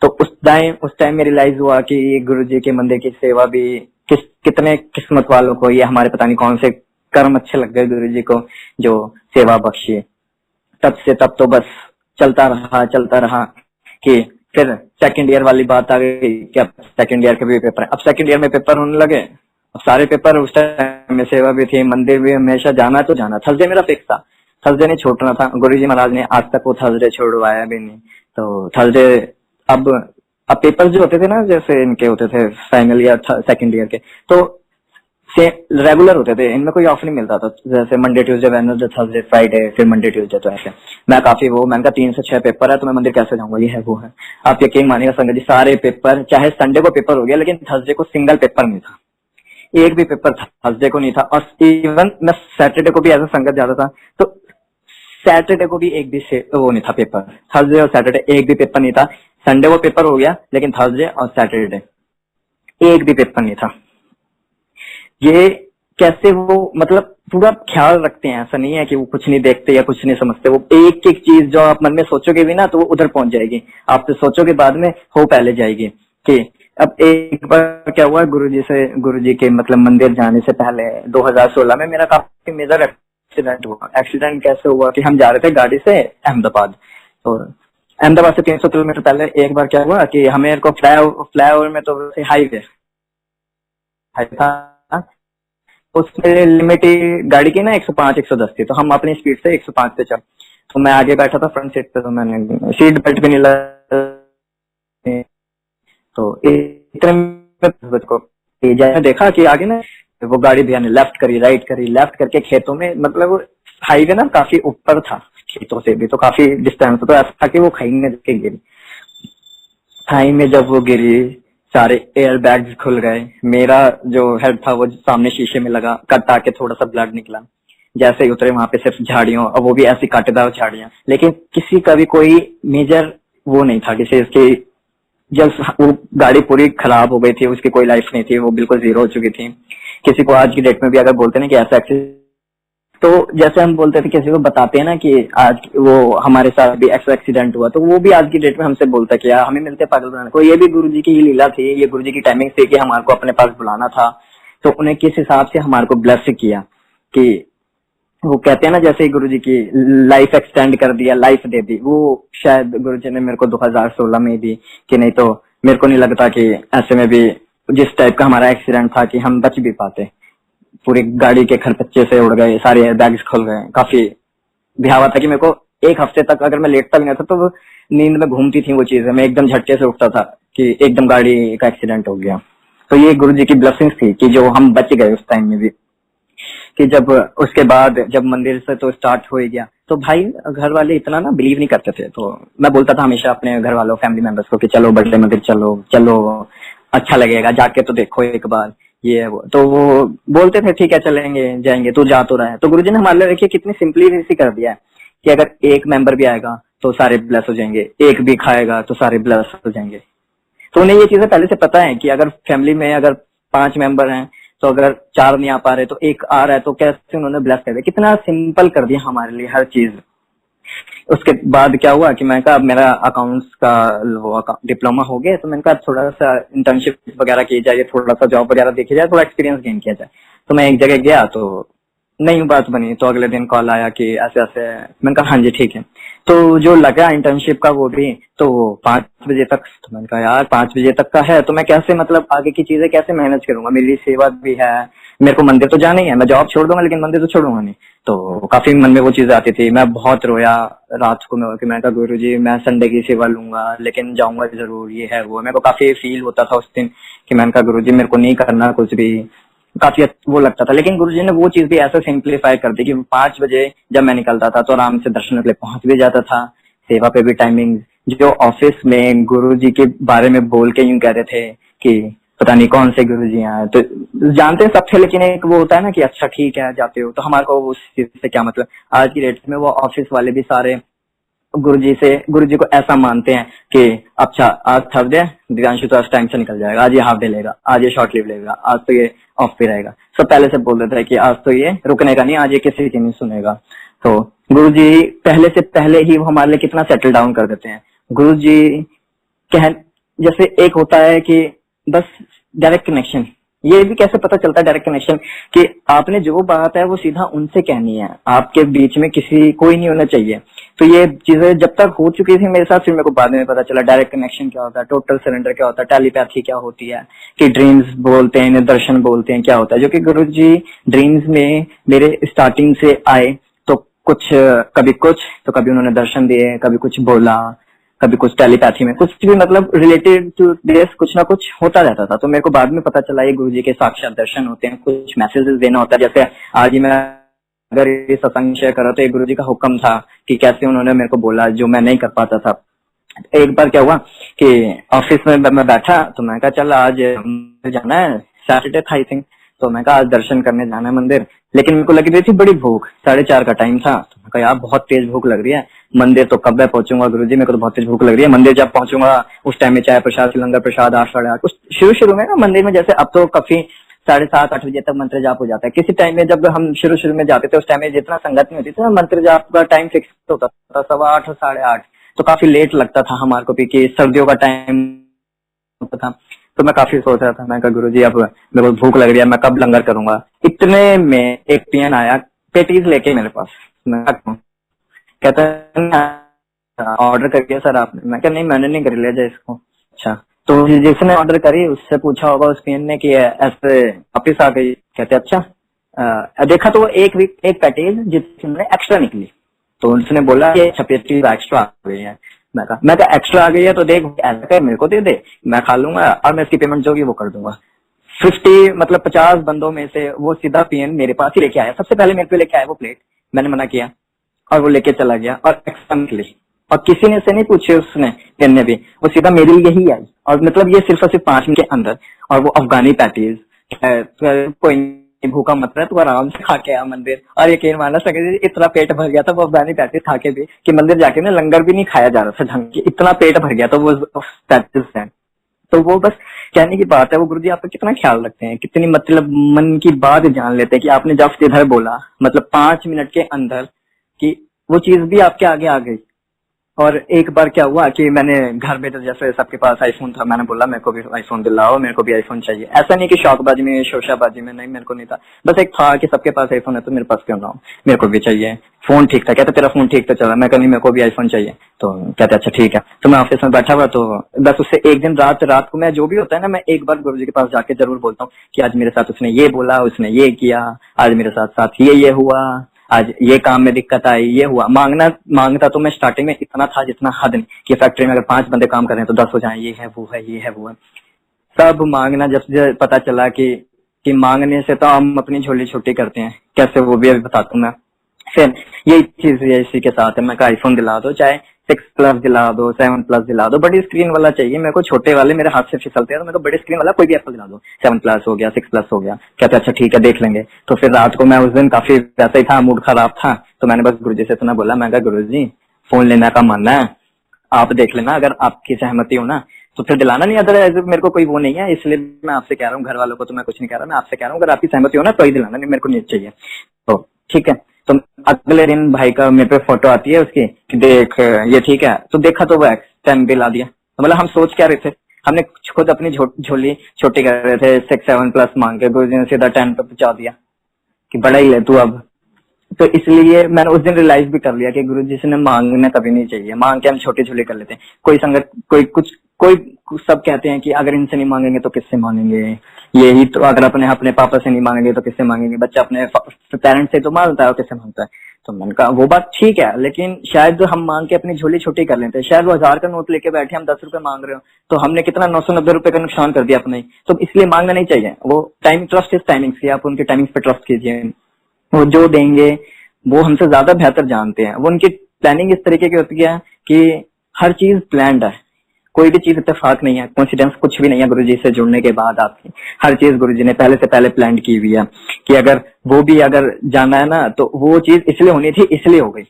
तो उस टाइम में रियलाइज हुआ कि गुरु जी के मंदिर की सेवा भी कितने किस्मत वालों को, ये हमारे पता नहीं कौन से कर्म अच्छे लग गए गुरु जी को जो सेवा बख्शी। तब तो बस चलता रहा कि फिर सेकंड ईयर वाली बात आ गई कि अब सेकंड ईयर के भी पेपर है। अब सेकंड ईयर में पेपर होने लगे, अब सारे पेपर, उस टाइम में सेवा भी थी, मंदिर भी हमेशा जाना तो जाना। थर्सडे मेरा फिक्स था, थर्सडे नहीं छोड़ना था। गुरुजी महाराज ने आज तक वो थर्सडे छोड़वाया भी नहीं। तो थर्सडे अब पेपर जो होते थे ना, जैसे इनके होते थे फाइनल ईयर सेकंड ईयर के, तो रेगुलर होते थे, इनमें कोई ऑफ नहीं मिलता था। जैसे Monday Tuesday Wednesday Thursday Friday फिर मंडे ट्यूसडे, तो ऐसे मैं काफी मैंने कहा 3 से 6 पेपर है तो मैं मंदिर कैसे जाऊंगा, ये है वो है। आप यकीन मानिएगा संगत जी, सारे पेपर, चाहे संडे को पेपर हो गया लेकिन थर्सडे को सिंगल पेपर नहीं था, एक भी पेपर थर्सडे को नहीं था। और इवन मैं सैटरडे को भी एज ए संगत जाता था, तो सैटरडे को भी एक भी वो नहीं था पेपर। थर्सडे और सैटरडे एक भी पेपर नहीं था। संडे को पेपर हो गया लेकिन थर्सडे और सैटरडे एक भी पेपर नहीं था। ये कैसे वो मतलब पूरा ख्याल रखते हैं, ऐसा नहीं है कि वो कुछ नहीं देखते या कुछ नहीं समझते। वो एक एक चीज जो आप मन में सोचोगे भी ना तो वो उधर पहुंच जाएगी, आप तो सोचोगे बाद में हो पहले जाएगी। कि अब एक बार क्या हुआ, गुरुजी के मतलब मंदिर जाने से पहले 2016 में मेरा काफी मेजर एक्सीडेंट हुआ। एक्सीडेंट कैसे हुआ कि हम जा रहे थे गाड़ी से अहमदाबाद, तो अहमदाबाद से 300 किलोमीटर पहले एक बार क्या हुआ कि हमें को फ्लाईओवर में तो हाईवे था, उसमें लिमिट गाड़ी की ना 105-110 थी, तो हम अपनी स्पीड से 105 पे चल। तो मैं आगे बैठा था फ्रंट सीट पे, तो मैंने सीट बेल्ट भी नहीं लगा, तो इतने में को देखा कि आगे ना वो गाड़ी भैया ने लेफ्ट करी, राइट करी, लेफ्ट करके खेतों में, मतलब हाईवे ना काफी ऊपर था खेतों से भी, तो काफी डिस्टेंस, तो ऐसा था कि वो खाई में जाके गिरी। खाई में जब वो गिरी सारे एयर बैग्स खुल गए, मेरा जो हेड था वो सामने शीशे में लगा, कट आके थोड़ा सा ब्लड निकला। जैसे ही उतरे वहां पे सिर्फ झाड़ियों, और वो भी ऐसी कांटेदार झाड़ियां, लेकिन किसी का भी कोई मेजर वो नहीं था डिसीज की। जब वो गाड़ी पूरी खराब हो गई थी, उसकी कोई लाइफ नहीं थी, वो बिल्कुल जीरो हो चुकी थी। किसी को आज की डेट में भी अगर बोलते ना कि ऐसा एक्सीडेंट तो जैसे हम बोलते थे, किसी को बताते हैं ना कि आज वो हमारे साथ भी ऐसा एक्सीडेंट हुआ, तो वो भी आज की डेट में हमसे बोलता कि यार हमें मिलते पागल बनाने को। ये भी गुरुजी की ही लीला थी, ये गुरुजी की टाइमिंग थी कि हमारे को अपने पास बुलाना था। तो उन्हें किस हिसाब से हमारे को ब्लेस किया कि वो कहते हैं ना, जैसे गुरुजी की लाइफ एक्सटेंड कर दिया, लाइफ दे दी, वो शायद गुरुजी ने मेरे को 2016 में दी कि नहीं तो मेरे को नहीं लगता कि ऐसे में भी जिस टाइप का हमारा एक्सीडेंट था कि हम बच भी पाते। पूरी गाड़ी के खरपच्चे से उड़ गए, सारे बैग्स खुल गए, काफी भयावह था कि मेरे को एक हफ्ते तक अगर मैं लेटता भी नहीं था तो वो नींद में घूमती थी वो चीजें, मैं एकदम झटके से उठता था कि एकदम गाड़ी का एक्सीडेंट हो गया। तो ये गुरुजी की ब्लेसिंग्स थी कि जो हम बच गए उस टाइम में भी। कि जब उसके बाद जब मंदिर से तो स्टार्ट हो ही गया, तो भाई घर वाले इतना ना बिलीव नहीं करते थे, तो मैं बोलता था हमेशा अपने घर वालों, फैमिली मेंबर्स को कि चलो बड़े मंदिर चलो चलो, अच्छा लगेगा, जाके तो देखो एक बार, ये है वो। तो वो बोलते थे ठीक है चलेंगे जाएंगे, तू जा तो रहा है। तो गुरुजी ने हमारे लिए देखिए कितनी सिंपली कर दिया है कि अगर एक मेंबर भी आएगा तो सारे ब्लेस हो जाएंगे, एक भी खाएगा तो सारे ब्लेस हो जाएंगे। तो उन्हें ये चीजें पहले से पता है कि अगर फैमिली में अगर 5 मेंबर हैं तो अगर 4 नहीं आ पा रहे तो एक आ रहा है, तो कैसे उन्होंने ब्लेस कर दिया, कितना सिंपल कर दिया हमारे लिए हर चीज। उसके बाद क्या हुआ कि मैंने कहा अब मेरा अकाउंट्स का वो डिप्लोमा हो गया, तो मैंने कहा थोड़ा सा इंटर्नशिप वगैरह की जाए, थोड़ा सा जॉब वगैरह देखी जाए, थोड़ा एक्सपीरियंस गेन किया जाए। तो मैं एक जगह गया तो नई बात बनी, तो अगले दिन कॉल आया कि ऐसे ऐसे। मैंने कहा हाँ जी ठीक है। तो जो लगा इंटर्नशिप का वो भी तो 5 बजे तक, तो मैंने कहा यार 5 बजे तक का है तो मैं कैसे मतलब आगे की चीजें कैसे मैनेज करूंगा, मेरी सेवा भी है, मेरे को मंदिर तो जाना ही है, मैं जॉब छोड़ दूंगा लेकिन मंदिर तो छोड़ूंगा नहीं। तो काफी मन में वो चीजें आती थी, मैं बहुत रोया रात को। मैं कहा गुरु जी मैं संडे की सेवा लूंगा लेकिन जाऊंगा जरूर, ये है वो। मेरे को काफी फील होता था उस दिन कि मैंने कहा गुरु जी मेरे को नहीं करना कुछ भी, काफी वो लगता था। लेकिन गुरुजी ने वो चीज भी ऐसा सिंप्लीफाई कर दी कि 5 बजे जब मैं निकलता था तो आराम से दर्शन के लिए पहुंच भी जाता था, सेवा पे भी टाइमिंग। जो ऑफिस में गुरुजी के बारे में बोल के यूं कह रहे थे कि पता नहीं कौन से गुरुजी हैं, तो जानते सब थे, लेकिन एक वो होता है ना कि अच्छा ठीक है जाते हो, तो हमारे को उस चीज से क्या मतलब। आज की डेट में वो ऑफिस वाले भी सारे गुरुजी को ऐसा मानते हैं कि अच्छा आज थर्सडे, दिव्यांशु तो आज टाइम से निकल जाएगा, आज ये हाफ डे लेगा, आज ये शॉर्ट लीव लेगा, आज तो ये ऑफ पे रहेगा। सब पहले से बोल देते हैं कि आज तो ये रुकने का नहीं, आज ये किसी की नहीं सुनेगा। तो गुरुजी पहले से पहले ही वो हमारे लिए कितना सेटल डाउन कर देते हैं। गुरुजी कह जैसे एक होता है कि बस डायरेक्ट कनेक्शन, ये भी कैसे पता चलता है डायरेक्ट कनेक्शन कि आपने जो बात है वो सीधा उनसे कहनी है, आपके बीच में किसी कोई नहीं होना चाहिए। तो ये चीजें जब तक हो चुकी थी मेरे साथ, फिर मेरे को बाद में पता चला डायरेक्ट कनेक्शन क्या होता है, टोटल सरेंडर क्या होता है, टेलीपैथी क्या होती है, कि ड्रीम्स बोलते हैं, दर्शन बोलते हैं, क्या होता है। जो कि गुरुजी ड्रीम्स में मेरे स्टार्टिंग से आए तो कुछ कभी कुछ, तो कभी उन्होंने दर्शन दिए, कभी कुछ बोला, कभी कुछ टेलीपैथी में कुछ भी मतलब रिलेटेड टू दिस कुछ ना कुछ होता रहता था। तो मेरे को बाद में पता चला ये गुरुजी के साक्षात दर्शन होते हैं, कुछ मैसेजेस देना होता है। जैसे आज ही मैं अगर ये सत्संग शेयर करा तो ये गुरुजी का हुक्म था कि कैसे उन्होंने मेरे को बोला जो मैं नहीं कर पाता था। एक बार क्या हुआ कि ऑफिस में मैं बैठा तो मैं कहा चल आज जाना है, सैटरडे था आई थिंक, तो मैं कहा आज दर्शन करने जाना है मंदिर। लेकिन मेरे को लगी रही थी बड़ी भूख, 4:30 का टाइम था, तो मैं कहा यार बहुत तेज भूख लग रही है, मंदिर तो कब मैं पहुंचूंगा गुरुजी, मेरे को तो बहुत तेज भूख लग रही है, मंदिर जब पहुंचूंगा उस टाइम में चाय प्रसाद, लंगर प्रसाद 8, 8:30 शुरू में ना मंदिर में, जैसे अब तो काफी 7:30, 8 बजे तक मंत्र जाप हो जाता है। किसी टाइम में जब हम शुरू में जाते थे उस टाइम में जितना संगत नहीं होती थी ना, मंत्र जाप का टाइम फिक्स होता था 8:15, 8:30, तो काफी लेट लगता था हमारे को भी कि सर्दियों का टाइम होता था। तो मैं काफी सोच रहा था, मैं कहा गुरुजी अब मेरे को भूख लग रही है, मैं कब लंगर करूंगा। इतने में एक पियन आया पेटीज लेके मेरे पास, मैं कहता ऑर्डर करके सर आपने, मैं कहा नहीं मैंने नहीं कर लिया जाए इसको। अच्छा, तो जिसने ऑर्डर करी उससे पूछा होगा उस पियन ने कि ऐसे वापिस आ गई, कहते अच्छा। देखा तो वो एक पैकेज जिसमें एक्स्ट्रा निकली, तो उसने बोला ये 36 एक्स्ट्रा आ गई है। मैं कहा एक्स्ट्रा आ गई है तो देख ऐसा कर मेरे को दे दे, मैं खा लूंगा और मैं इसकी पेमेंट जो होगी वो कर दूंगा। 50 बंदों में से वो सीधा पीएन मेरे पास ही लेके आया, सबसे पहले मेरे पे लेके आया वो प्लेट, मैंने मना किया और वो लेके चला गया और एक्स्ट्रा निकली, और किसी ने से नहीं पूछे उसने पेन ने भी, वो सीधा मेरे लिए ही आई। और मतलब ये सिर्फ और सिर्फ 5 मिनट के अंदर, और वो अफगानी पैटीज, कोई भूखा मत रहा, तू आराम से खा के आ मंदिर। और यकीन मानना सके इतना पेट भर गया था वो अफगानी पैटीज खा के भी कि मंदिर जाके ना लंगर भी नहीं खाया जा रहा था ढंग के, इतना पेट भर गया था वो पैटीज से। तो वो बस कहने की बात है, वो गुरुजी आपका कितना ख्याल रखते हैं, कितनी मतलब मन की बात जान लेते हैं कि आपने जब इधर बोला मतलब 5 मिनट के अंदर कि वो चीज भी आपके आगे आ गई। और एक बार क्या हुआ कि मैंने घर में तो जैसे सबके पास आईफोन था, मैंने बोला मेरे को भी आईफोन दिलाओ, मेरे को भी आईफोन चाहिए। ऐसा नहीं कि शौकबाजी में शोशाबाजी में, नहीं, मेरे को नहीं था, बस एक था कि सबके पास आईफोन है तो मेरे पास क्यों ना हो, मेरे को भी चाहिए। फोन ठीक था, कहते तेरा फोन ठीक तो चला, मैं कहनी मेरे को भी आईफोन चाहिए। तो कहते अच्छा ठीक है। तो मैं ऑफिस में बैठा हुआ, तो बस उससे एक दिन रात को मैं जो भी होता है ना, मैं एक बार गुरुजी के पास जाके जरूर बोलता हूँ कि आज मेरे साथ उसने ये बोला, उसने ये किया, आज मेरे साथ साथ ये हुआ, आज ये काम में दिक्कत आई, ये हुआ। मांगता तो मैं स्टार्टिंग में इतना था जितना हद नहीं, कि फैक्ट्री में अगर 5 बंदे काम कर रहे हैं तो 10 हो जाए, ये है वो है, ये है वो है, सब मांगना। जब से पता चला कि मांगने से तो हम अपनी झोली छोटी करते हैं, कैसे वो भी अभी बताता हूँ मैं। फिर यही चीज इसी के साथ है, मैं आईफोन दिला दो, चाहे 6+ दिला दो, 7+ दिला दो, बड़ी स्क्रीन वाला चाहिए मेरे को, छोटे वाले मेरे हाथ से फिसलते हैं, तो मेरे को बड़ी स्क्रीन वाला कोई भी एप्पल दिला दो, 7+ हो गया, 6+ हो गया। कहते अच्छा ठीक है देख लेंगे। तो फिर रात को मैं उस दिन काफी वैसा ही था, मूड खराब था, तो मैंने बस गुरुजी से इतना बोला, मैं कहा गुरुजी फोन लेने का मन है, आप देख लेना, अगर आपकी सहमति हो ना तो फिर दिलाना, नहीं अदरवाइज मेरे को कोई वो नहीं है, इसलिए मैं आपसे कह रहा हूँ, घर वालों को तो मैं कुछ नहीं कह रहा, मैं आपसे कह रहा हूँ अगर आपकी सहमति हो ना तो ही दिलाना, नहीं मेरे को नहीं चाहिए। तो ठीक है। तो अगले दिन भाई का मेरे पे फोटो आती है उसकी कि देख ये ठीक है, तो देखा तो वो एक्स बिल आ दिया। तो मतलब हम सोच क्या रहे थे, हमने खुद अपनी झोली छोटी कर रहे थे, 6-7+ मांग के, गुरुजी ने सीधा 10 पे पहुंचा दिया कि बड़ा ही ले तू अब। तो इसलिए मैंने उस दिन रियलाइज भी कर लिया कि गुरुजी से मांगना कभी नहीं चाहिए, मांग के हम छोटी छोटी कर लेते हैं। कोई संगत कोई सब कहते हैं कि अगर इनसे नहीं मांगेंगे तो किससे मांगेंगे, यही तो अगर अपने पापा से नहीं मांगेंगे तो किससे मांगेंगे, बच्चा अपने पेरेंट्स से तो मांगता है और किससे मांगता है। तो मन का वो बात ठीक है, लेकिन शायद हम मांग के अपनी झोली छोटी कर लेते हैं। शायद वो 1000 का नोट लेके बैठे, हम 10 रुपए मांग रहे हो, तो हमने कितना 990 रुपए का नुकसान कर दिया अपने। तो इसलिए मांगना नहीं चाहिए। वो टाइम ट्रस्ट इस टाइमिंग से, आप उनके टाइमिंग पे ट्रस्ट कीजिए, वो जो देंगे वो हमसे ज्यादा बेहतर जानते हैं। वो उनकी प्लानिंग इस तरीके की होती है कि हर चीज प्लान्ड है, कोई भी चीज इत्तेफाक नहीं है, कोइंसिडेंस कुछ भी नहीं है। गुरुजी से जुड़ने के बाद आपकी हर चीज गुरुजी ने पहले से पहले प्लान की हुई है कि अगर वो भी अगर जाना है ना तो वो चीज इसलिए होनी थी, इसलिए हो गई।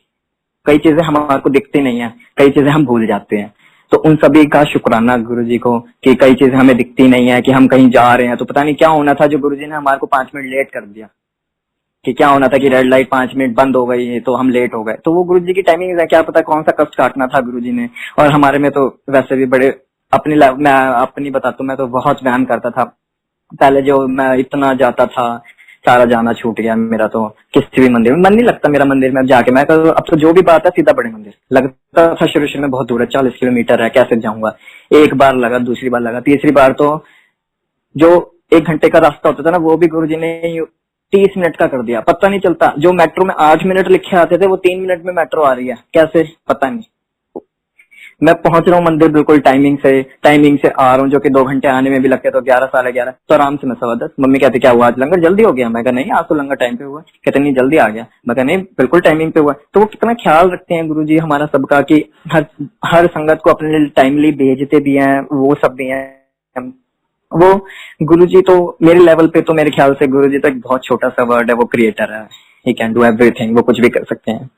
कई चीजें हमारे को दिखती नहीं है, कई चीजें हम भूल जाते हैं। तो उन सभी का शुक्राना गुरुजी को कि कई चीजें हमें दिखती नहीं है, कि हम कहीं जा रहे हैं तो पता नहीं क्या होना था, जो गुरुजी ने हमारे को 5 मिनट लेट कर दिया, कि क्या होना था कि रेड लाइट 5 मिनट बंद हो गई तो हम लेट हो गए। तो वो गुरुजी की टाइमिंग है, क्या पता कौन सा कष्ट काटना था गुरुजी ने। और हमारे में तो वैसे भी बड़े मैं अपनी बताता हूँ, मैं तो बहुत व्यायाम करता था पहले, जो मैं इतना जाता था, सारा जाना छूट गया मेरा। तो किसी भी मंदिर में मन नहीं लगता मेरा, मंदिर में अब जाके मैं अब तो जो भी बात है सीधा बड़े मंदिर लगता था। शुरू में बहुत दूर है, 40 किलोमीटर है, कैसे जाऊंगा। एक बार लगा, दूसरी बार लगा, तीसरी बार तो जो 1 घंटे का रास्ता होता था ना, वो भी गुरुजी ने 30 मिनट का कर दिया, पता नहीं चलता। जो मेट्रो में 8 मिनट लिखे आते थे वो 3 मिनट में मेट्रो आ रही है, कैसे पता नहीं। मैं पहुंच रहा हूँ मंदिर बिल्कुल टाइमिंग से आ रहा हूँ, जो कि 2 घंटे आने में भी लगते तो 11 11:30, तो आराम से मैं 10:15। मम्मी कहती क्या हुआ आज लंगर जल्दी हो गया? मैं कहा नहीं, आज तो लंगर टाइम पे हुआ। कहते नहीं जल्दी आ गया। मैं कहा नहीं, बिल्कुल टाइमिंग पे हुआ। तो वो कितना ख्याल रखते हैं गुरुजी हमारा सबका, कि हर संगत को अपने लिए टाइमली भेजते भी हैं, वो सब भी हैं। वो गुरुजी तो मेरे लेवल पे तो मेरे ख्याल से गुरुजी तो एक बहुत छोटा सा वर्ड है, वो क्रिएटर है। ही कैन डू एवरीथिंग, वो कुछ भी कर सकते हैं।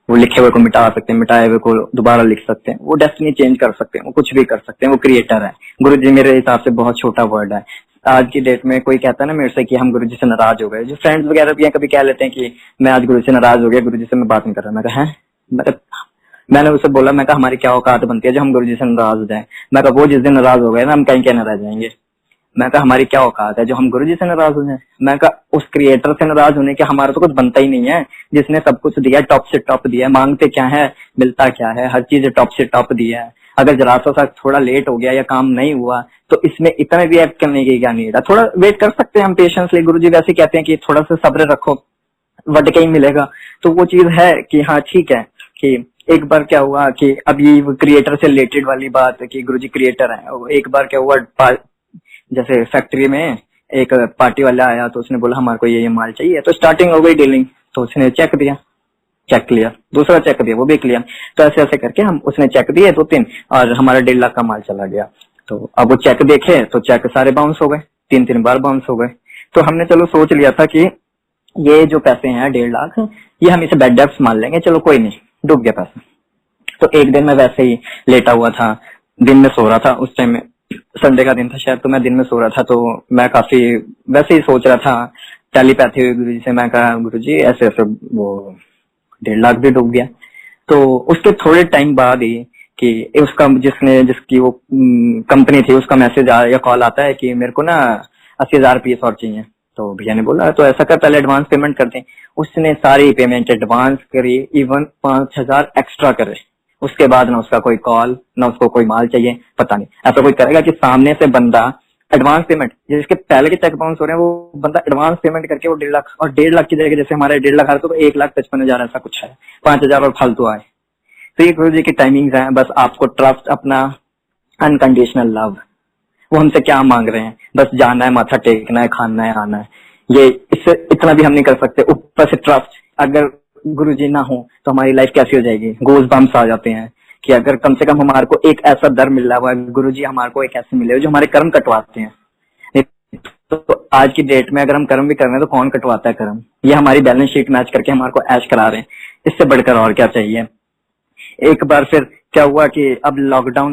वो लिखे हुए को मिटा सकते हैं, मिटाए हुए को दोबारा लिख सकते हैं, वो डेस्टिनी चेंज कर सकते हैं, वो कुछ भी कर सकते हैं, वो क्रिएटर है। गुरुजी मेरे हिसाब से बहुत छोटा वर्ड है। आज की डेट में कोई कहता है ना मेरे से कि हम गुरुजी से नाराज हो गए, जो फ्रेंड्स वगैरह भी हैं कभी कह लेते हैं कि मैं आज गुरुजी से नाराज हो गया, गुरुजी से मैं बात नहीं कर रहा। मैं कहा है, मैंने उसे बोला, मैं कहा हमारी क्या औकात बनती है जो हम गुरुजी से नाराज हो जाए। मैं कहा वो जिस दिन नाराज हो गए ना, हम कहीं कहना रह जाएंगे। मैं कहा हमारी क्या औकात है जो हम गुरुजी से नाराज हो जाए। मैं कहा उस क्रिएटर से नाराज होने के हमारा तो कुछ बनता ही नहीं है, जिसने सब कुछ दिया, टॉप से टॉप दिया। मांगते क्या है, मिलता क्या है, हर चीज टॉप से टॉप दिया है। अगर जरा सा थोड़ा लेट हो गया या काम नहीं हुआ तो इसमें इतना भी एक्ट करने की क्या नीड है। थोड़ा वेट कर सकते हैं हम पेशेंसली। गुरुजी वैसे कहते हैं कि थोड़ा सा सब्र रखो, वट के ही मिलेगा। तो वो चीज है कि हाँ ठीक है। कि एक बार क्या हुआ कि अभी क्रिएटर से रिलेटेड वाली बात है कि गुरुजी क्रिएटर है। एक बार क्या हुआ, जैसे फैक्ट्री में एक पार्टी वाला आया तो उसने बोला हमारे को ये माल चाहिए, तो स्टार्टिंग हो गई डीलिंग। तो उसने चेक दिया, चेक लिया, दूसरा चेक दिया, वो भी क्लियर। तो ऐसे ऐसे करके हम उसने चेक दिए 2-3 और हमारा 1.5 लाख का माल चला गया। तो अब वो चेक देखे तो चेक सारे बाउंस हो गए, 3-3 बार बाउंस हो गए। तो हमने चलो सोच लिया था कि ये जो पैसे हैं 1.5 लाख, ये हम इसे बैड डेब्ट्स मान लेंगे, चलो कोई नहीं, डूब गया पैसा। तो एक दिन मैं वैसे ही लेटा हुआ था, दिन में सो रहा था, उस टाइम में संडे का दिन था शायद, तो मैं दिन में सो रहा था, तो मैं काफी वैसे ही सोच रहा था, टेलीपैथी हुई गुरुजी से। मैं कहा गुरुजी ऐसे ऐसे वो 1.5 लाख भी डूब गया। तो उसके थोड़े टाइम बाद ही कि उसका जिसकी वो कंपनी थी, उसका मैसेज या कॉल आता है कि मेरे को ना 80,000 पीस और चाहिए। तो भैया ने बोला तो ऐसा कर, पहले एडवांस पेमेंट कर दें। उसने सारी पेमेंट एडवांस करी, इवन 5,000 एक्स्ट्रा करे। उसके बाद ना उसका कोई कॉल, ना उसको कोई माल चाहिए। पता नहीं ऐसा कोई करेगा कि सामने से बंदा एडवांस पेमेंट, जिसके पहले के चेक बाउंस हो रहे हैं, वो बंदा एडवांस पेमेंट करके वो 1.5 लाख, और 1.5 लाख की जगह जैसे हमारे 1.5 लाख आ रहे तो 1,55,000 ऐसा कुछ है, 5,000 और फालतू आए। तो ये गुरु जी की टाइमिंग्स है, बस आपको ट्रस्ट, अपना अनकंडीशनल लव। वो हमसे क्या मांग रहे हैं, बस जाना है, माथा टेकना है, खाना है, आना है। ये इससे इतना भी हम नहीं कर सकते। ऊपर से ट्रस्ट, अगर गुरु जी ना हो तो हमारी लाइफ कैसी हो जाएगी। गोज बम्स आ जाते हैं कि अगर कम से कम हमारे को एक ऐसा दर मिल रहा है, गुरु जी हमारे को एक ऐसे मिले जो हमारे कर्म कटवाते हैं। तो आज की डेट में अगर हम कर्म भी कर रहे हैं तो कौन कटवाता है कर्म? ये हमारी बैलेंस शीट मैच करके हमारे को ऐश करा रहे हैं। इससे बढ़कर और क्या चाहिए। एक बार फिर क्या हुआ कि अब लॉकडाउन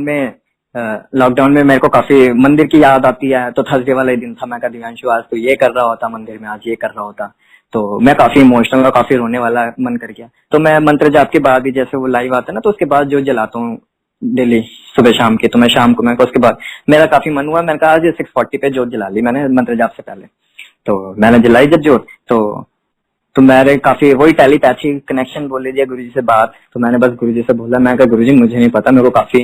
में मेरे को काफी मंदिर की याद आती है। तो थर्सडे वाला ही दिन था, मैं कहा दिव्यांशु आज तो ये कर रहा होता मंदिर में, आज ये कर रहा होता। तो मैं काफी इमोशनल और काफी रोने वाला मन कर गया। तो मैं मंत्र जाप के बाद भी, जैसे वो लाइव आता है ना, तो उसके बाद जो जलाता हूँ डेली सुबह शाम की, तो मैं शाम को, मैं उसके बाद मेरा काफी मन हुआ, मैंने कहा आज 6:40 पे जोत जला ली मैंने मंत्र जाप से पहले। तो मैंने जलाई जब जोत, तो मेरे काफी वही टेलीपैथी कनेक्शन बोल लीजिए गुरुजी से बात। तो मैंने बस गुरुजी से बोला, मैं कहा गुरुजी मुझे नहीं पता, मेरे को काफी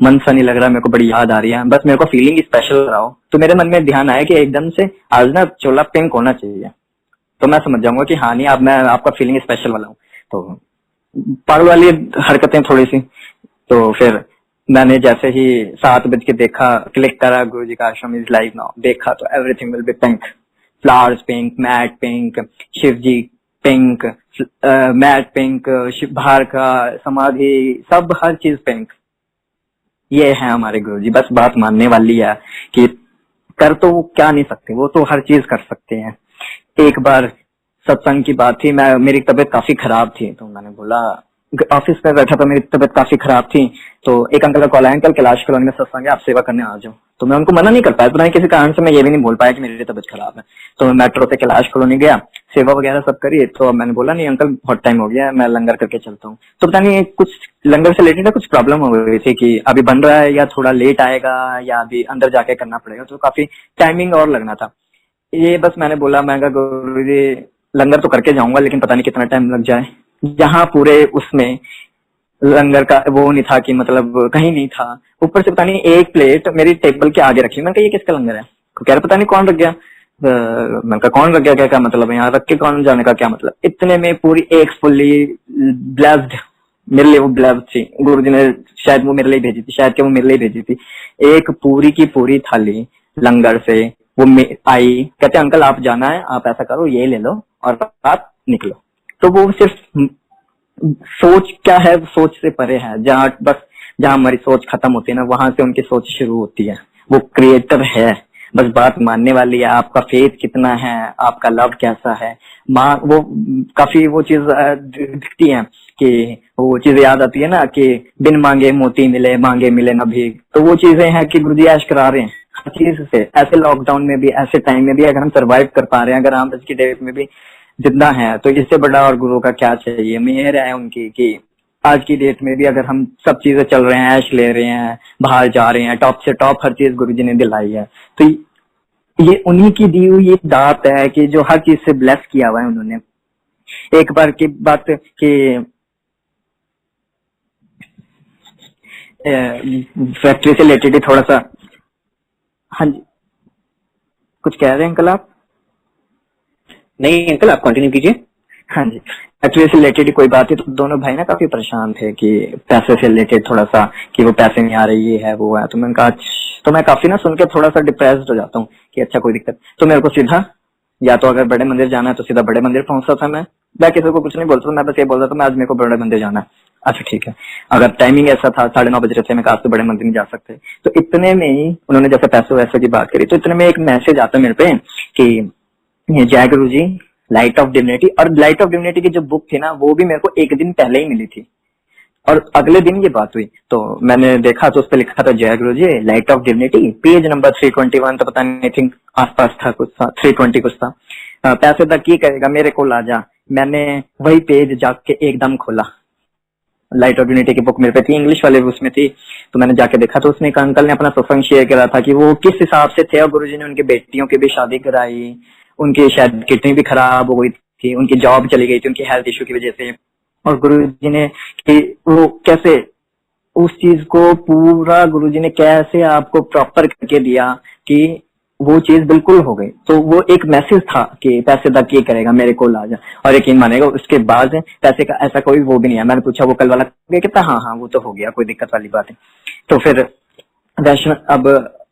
मन सा नहीं लग रहा, मेरे को बड़ी याद आ रही है, बस मेरे को फीलिंग स्पेशल रहा हो। तो मेरे मन में ध्यान आया कि एकदम से आज ना चोला पिंक होना चाहिए, तो मैं समझ जाऊंगा कि हाँ नहीं, अब मैं आपका फीलिंग स्पेशल वाला हूँ। तो पागल वाली हरकतें थोड़ी सी। तो फिर मैंने जैसे ही 7 बज के देखा, क्लिक करा गुरुजी का आश्रम इज लाइव नाउ, देखा तो everything will be pink, flowers pink, matte pink, Shiv ji pink, matte pink, Shiv बाहर का समाधि, सब हर चीज पिंक। ये है हमारे गुरुजी। बस बात मानने वाली है कि कर तो वो क्या नहीं सकते, वो तो हर चीज कर सकते हैं। एक बार सत्संग की बात थी, मेरी तबीयत काफी खराब थी, तो मैंने बोला, ऑफिस में बैठा था, मेरी तबीयत काफी खराब थी। तो एक अंकल का कॉल आया, अंकल कैलाश कॉलोनी में सत्संग है, आप सेवा करने आ जाओ। तो मैं उनको मना नहीं कर पाया, पता नहीं किसी कारण से मैं ये भी नहीं बोल पाया कि मेरी तबीयत खराब है। तो मैं मेट्रो से कैलाश कॉलोनी गया, सेवा वगैरह सब करी। तो मैंने बोला नहीं अंकल बहुत टाइम हो गया, मैं लंगर करके चलता हूँ। तो पता नहीं कुछ लंगर से रिलेटेड कुछ प्रॉब्लम हो गई थी कि अभी बन रहा है या थोड़ा लेट आएगा या अभी अंदर जाके करना पड़ेगा, तो काफी टाइमिंग और लगना था। ये बस मैंने बोला, मैं कहा गुरुजी लंगर तो करके जाऊंगा लेकिन पता नहीं कितना टाइम लग जाए। जहाँ पूरे उसमें लंगर का वो नहीं था कि मतलब कहीं नहीं था। ऊपर से पता नहीं एक प्लेट मेरी टेबल के आगे रखी, मैंने कहा ये किसका लंगर है? कह रहे पता नहीं कौन रख गया। मैंने कहा कौन रख गया, क्या क्या मतलब है, यहाँ रख के कौन जाने का क्या मतलब। इतने में पूरी एक फुल्ली ब्लेस्ड, मेरे लिए वो ब्लेस्ड थी, गुरुजी ने शायद वो मेरे लिए भेजी थी, शायद वो मेरे लिए भेजी थी। एक पूरी की पूरी थाली लंगर से वो आई, कहते अंकल आप जाना है, आप ऐसा करो ये ले लो और आप निकलो। तो वो सिर्फ सोच क्या है, सोच से परे है। जहाँ हमारी सोच खत्म होती है ना, वहां से उनकी सोच शुरू होती है। वो क्रिएटर है, बस बात मानने वाली है। आपका फेथ कितना है, आपका लव कैसा है, माँ वो काफी वो चीज दिखती है कि वो चीज याद आती है ना कि बिन मांगे मोती मिले, मांगे मिले न भीख। तो वो चीजें हैं कि गुरुजी ऐश करा रहे हैं हर चीज से। ऐसे लॉकडाउन में भी, ऐसे टाइम में भी अगर हम सरवाइव कर पा रहे हैं, अगर हम आज की डेट में भी जितना है, तो इससे बड़ा और गुरु का क्या चाहिए। मेहर है उनकी कि आज की डेट में भी अगर हम सब चीजें चल रहे हैं, ऐश ले रहे हैं, बाहर जा रहे हैं, टॉप से टॉप हर चीज गुरुजी ने दिलाई है। तो ये उन्हीं की दी हुई एक दात है कि जो हर चीज से ब्लेस किया हुआ है उन्होंने। एक बार की बात कि फैक्ट्री से रिलेटेड थोड़ा सा, हाँ जी कुछ कह रहे हैं अंकल आप? नहीं अंकल आप कंटिन्यू कीजिए। हाँ जी, फैक्ट्री से रिलेटेड कोई बात है। तो दोनों भाई ना काफी परेशान थे कि पैसे से रिलेटेड थोड़ा सा कि वो पैसे नहीं आ रही, ये है वो है। तो मैंने कहा तो मैं काफी ना सुन के थोड़ा सा डिप्रेस्ड हो जाता हूँ कि अच्छा कोई दिक्कत। तो मेरे को सीधा या तो अगर बड़े मंदिर जाना है तो सीधा बड़े मंदिर पहुंचता था। मैं किसी को कुछ नहीं बोलता था, मैं बस ये बोलता था मैं आज मेरे को बड़े मंदिर जाना है। अच्छा ठीक है। अगर टाइमिंग ऐसा था 9:30 बज रहे थे, मैं कहा तो बड़े मंदिर नहीं जा सकते। तो इतने में ही उन्होंने जैसे पैसे वैसे की बात करी, तो इतने में एक मैसेज आता मेरे पे कि जय Guru ji light of divinity. और लाइट ऑफ डिविनिटी की जो बुक थी ना, वो भी मेरे को एक दिन पहले ही मिली थी। और अगले दिन ये बात हुई तो मैंने देखा तो उस पर लिखा था जय Guru ji light of divinity, page number 321, तो पता नहीं थिंक आसपास था, कुछ था 320 कुछ था। पैसे तक की करेगा मेरे को ला जा। मैंने वही पेज जाके एकदम खोला, लाइट ऑफ डिविनिटी की बुक मेरे पे थी, इंग्लिश वाले उसमें थी, तो मैंने जाके देखा तो उसमें एक अंकल ने अपना सत्संग शेयर करा था कि वो किस हिसाब से थे और गुरुजी ने उनकी बेटियों की भी शादी कराई, उनकी शायद किडनी भी खराब हो गई थी, उनकी जॉब चली गई थी उनकी हेल्थ इश्यू की वजह से, और गुरुजी ने कि वो कैसे उस चीज को पूरा गुरुजी ने कैसे आपको प्रॉपर करके दिया कि वो चीज बिल्कुल हो गई। तो वो एक मैसेज था कि पैसे तक ये करेगा मेरे को ला जा, और यकीन मानेगा उसके बाद पैसे का ऐसा कोई वो भी नहीं है। मैंने पूछा वो कल वाला कहता हाँ वो तो हो गया, कोई दिक्कत वाली बात है। तो फिर वैष्णव अब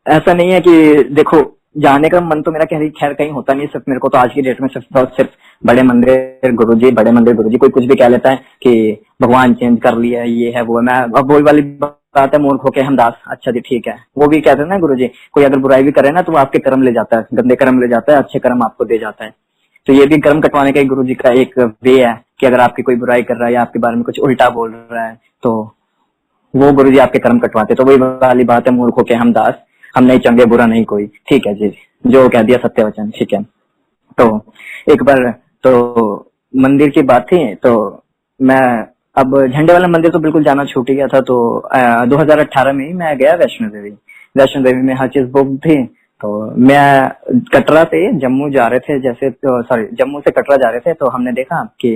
ऐसा नहीं है कि देखो जाने का मन तो मेरा खैर कहीं होता नहीं, सिर्फ मेरे को तो आज की डेट में सिर्फ बड़े मंदिर गुरुजी, बड़े मंदिर गुरुजी, कोई कुछ भी कह लेता है कि भगवान चेंज कर लिया ये है वो है। मैं अब वही वाली बात है, मूर्ख होके हम दास, अच्छा जी ठीक है, वो भी कहते हैं ना गुरुजी कोई अगर बुराई भी करे ना तो वो आपके कर्म ले जाता है, गंदे कर्म ले जाता है, अच्छे कर्म आपको दे जाता है। तो ये भी कर्म कटवाने का गुरुजी का एक वे है कि अगर आपकी कोई बुराई कर रहा है या आपके बारे में कुछ उल्टा बोल रहा है तो वो गुरुजी आपके कर्म कटवाते। तो वही वाली बात है, मूर्ख होके हम दास, हम नहीं चंगे बुरा नहीं कोई, ठीक है जी, जो कह दिया सत्य वचन, ठीक है। तो एक बार तो मंदिर की बात थी, तो मैं अब झंडे वाला मंदिर तो बिल्कुल जाना छूट ही गया था। तो 2018 में ही मैं गया वैष्णो देवी। वैष्णो देवी में हर चीज बुक थी। तो मैं कटरा से जम्मू जा रहे थे, जैसे सॉरी जम्मू से कटरा जा रहे थे, तो हमने देखा कि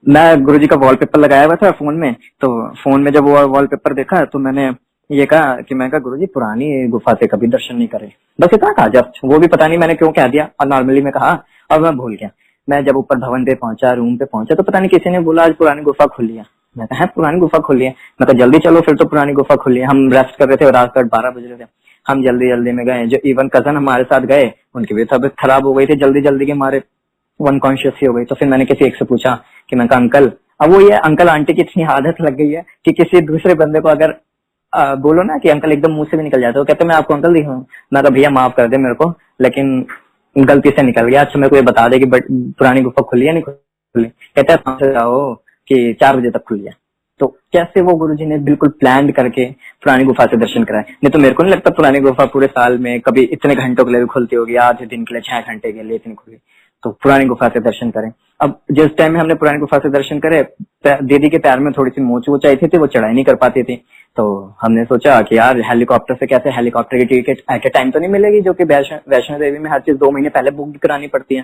मैं गुरुजी का वॉलपेपर लगाया हुआ था फोन में। तो फोन में जब वो वॉलपेपर देखा तो मैंने ये कहा कि मैं कहा गुरुजी पुरानी गुफा से कभी दर्शन नहीं करे, बस इतना कहा। जब वो भी पता नहीं मैंने क्यों कह दिया और नॉर्मली में कहा और मैं भूल गया। मैं जब ऊपर भवन पे पहुंचा, रूम पे पहुंचा, तो पता नहीं किसी ने बोला आज पुरानी गुफा खुली है। मैं कहा पुरानी गुफा खुली है, मैं कहा जल्दी चलो फिर तो पुरानी गुफा खुली है। हम रेस्ट कर रहे थे और रात 12 बज रहे थे, हम जल्दी जल्दी में गए। जो इवन कजन हमारे साथ गए उनकी भी तबीयत खराब हो गई थी, जल्दी जल्दी के मारे अनकॉन्शियस ही हो गई। तो फिर मैंने किसी एक से पूछा कि मैं कहा अंकल, अब वो ये अंकल आंटी की इतनी आदत लग गई है कि किसी दूसरे बंदे को अगर बोलो ना कि अंकल एकदम मुंह से भी निकल जाता है, वो कहते मैं आपको अंकल दिखूं। मैं कहा भैया माफ कर दे मेरे को, लेकिन गलती से निकल गया। अच्छा मेरे को ये बता दे कि पुरानी गुफा खुली है नहीं खुली? कहते हैं 5 से जाओ कि 4 बजे तक खुली है। तो कैसे वो गुरुजी ने बिल्कुल प्लान करके पुरानी गुफा से दर्शन कराए। नहीं तो मेरे को नहीं लगता पुरानी गुफा पूरे साल में कभी इतने घंटों के लिए भी खुलती होगी, आधे दिन के लिए 6 घंटे के लिए इतनी खुली। तो पुरानी गुफा से दर्शन करें। अब जिस टाइम में हमने पुरानी गुफा से दर्शन करे, दीदी के पैर में थोड़ी सी मोच वोच आई थी, वो चढ़ाई नहीं कर पाती थी। तो हमने सोचा कि यार हेलीकॉप्टर से कैसे, हेलीकॉप्टर की टिकट एट ए टाइम तो नहीं मिलेगी, जो कि वैष्णो देवी में हर चीज 2 महीने पहले बुक करानी पड़ती है।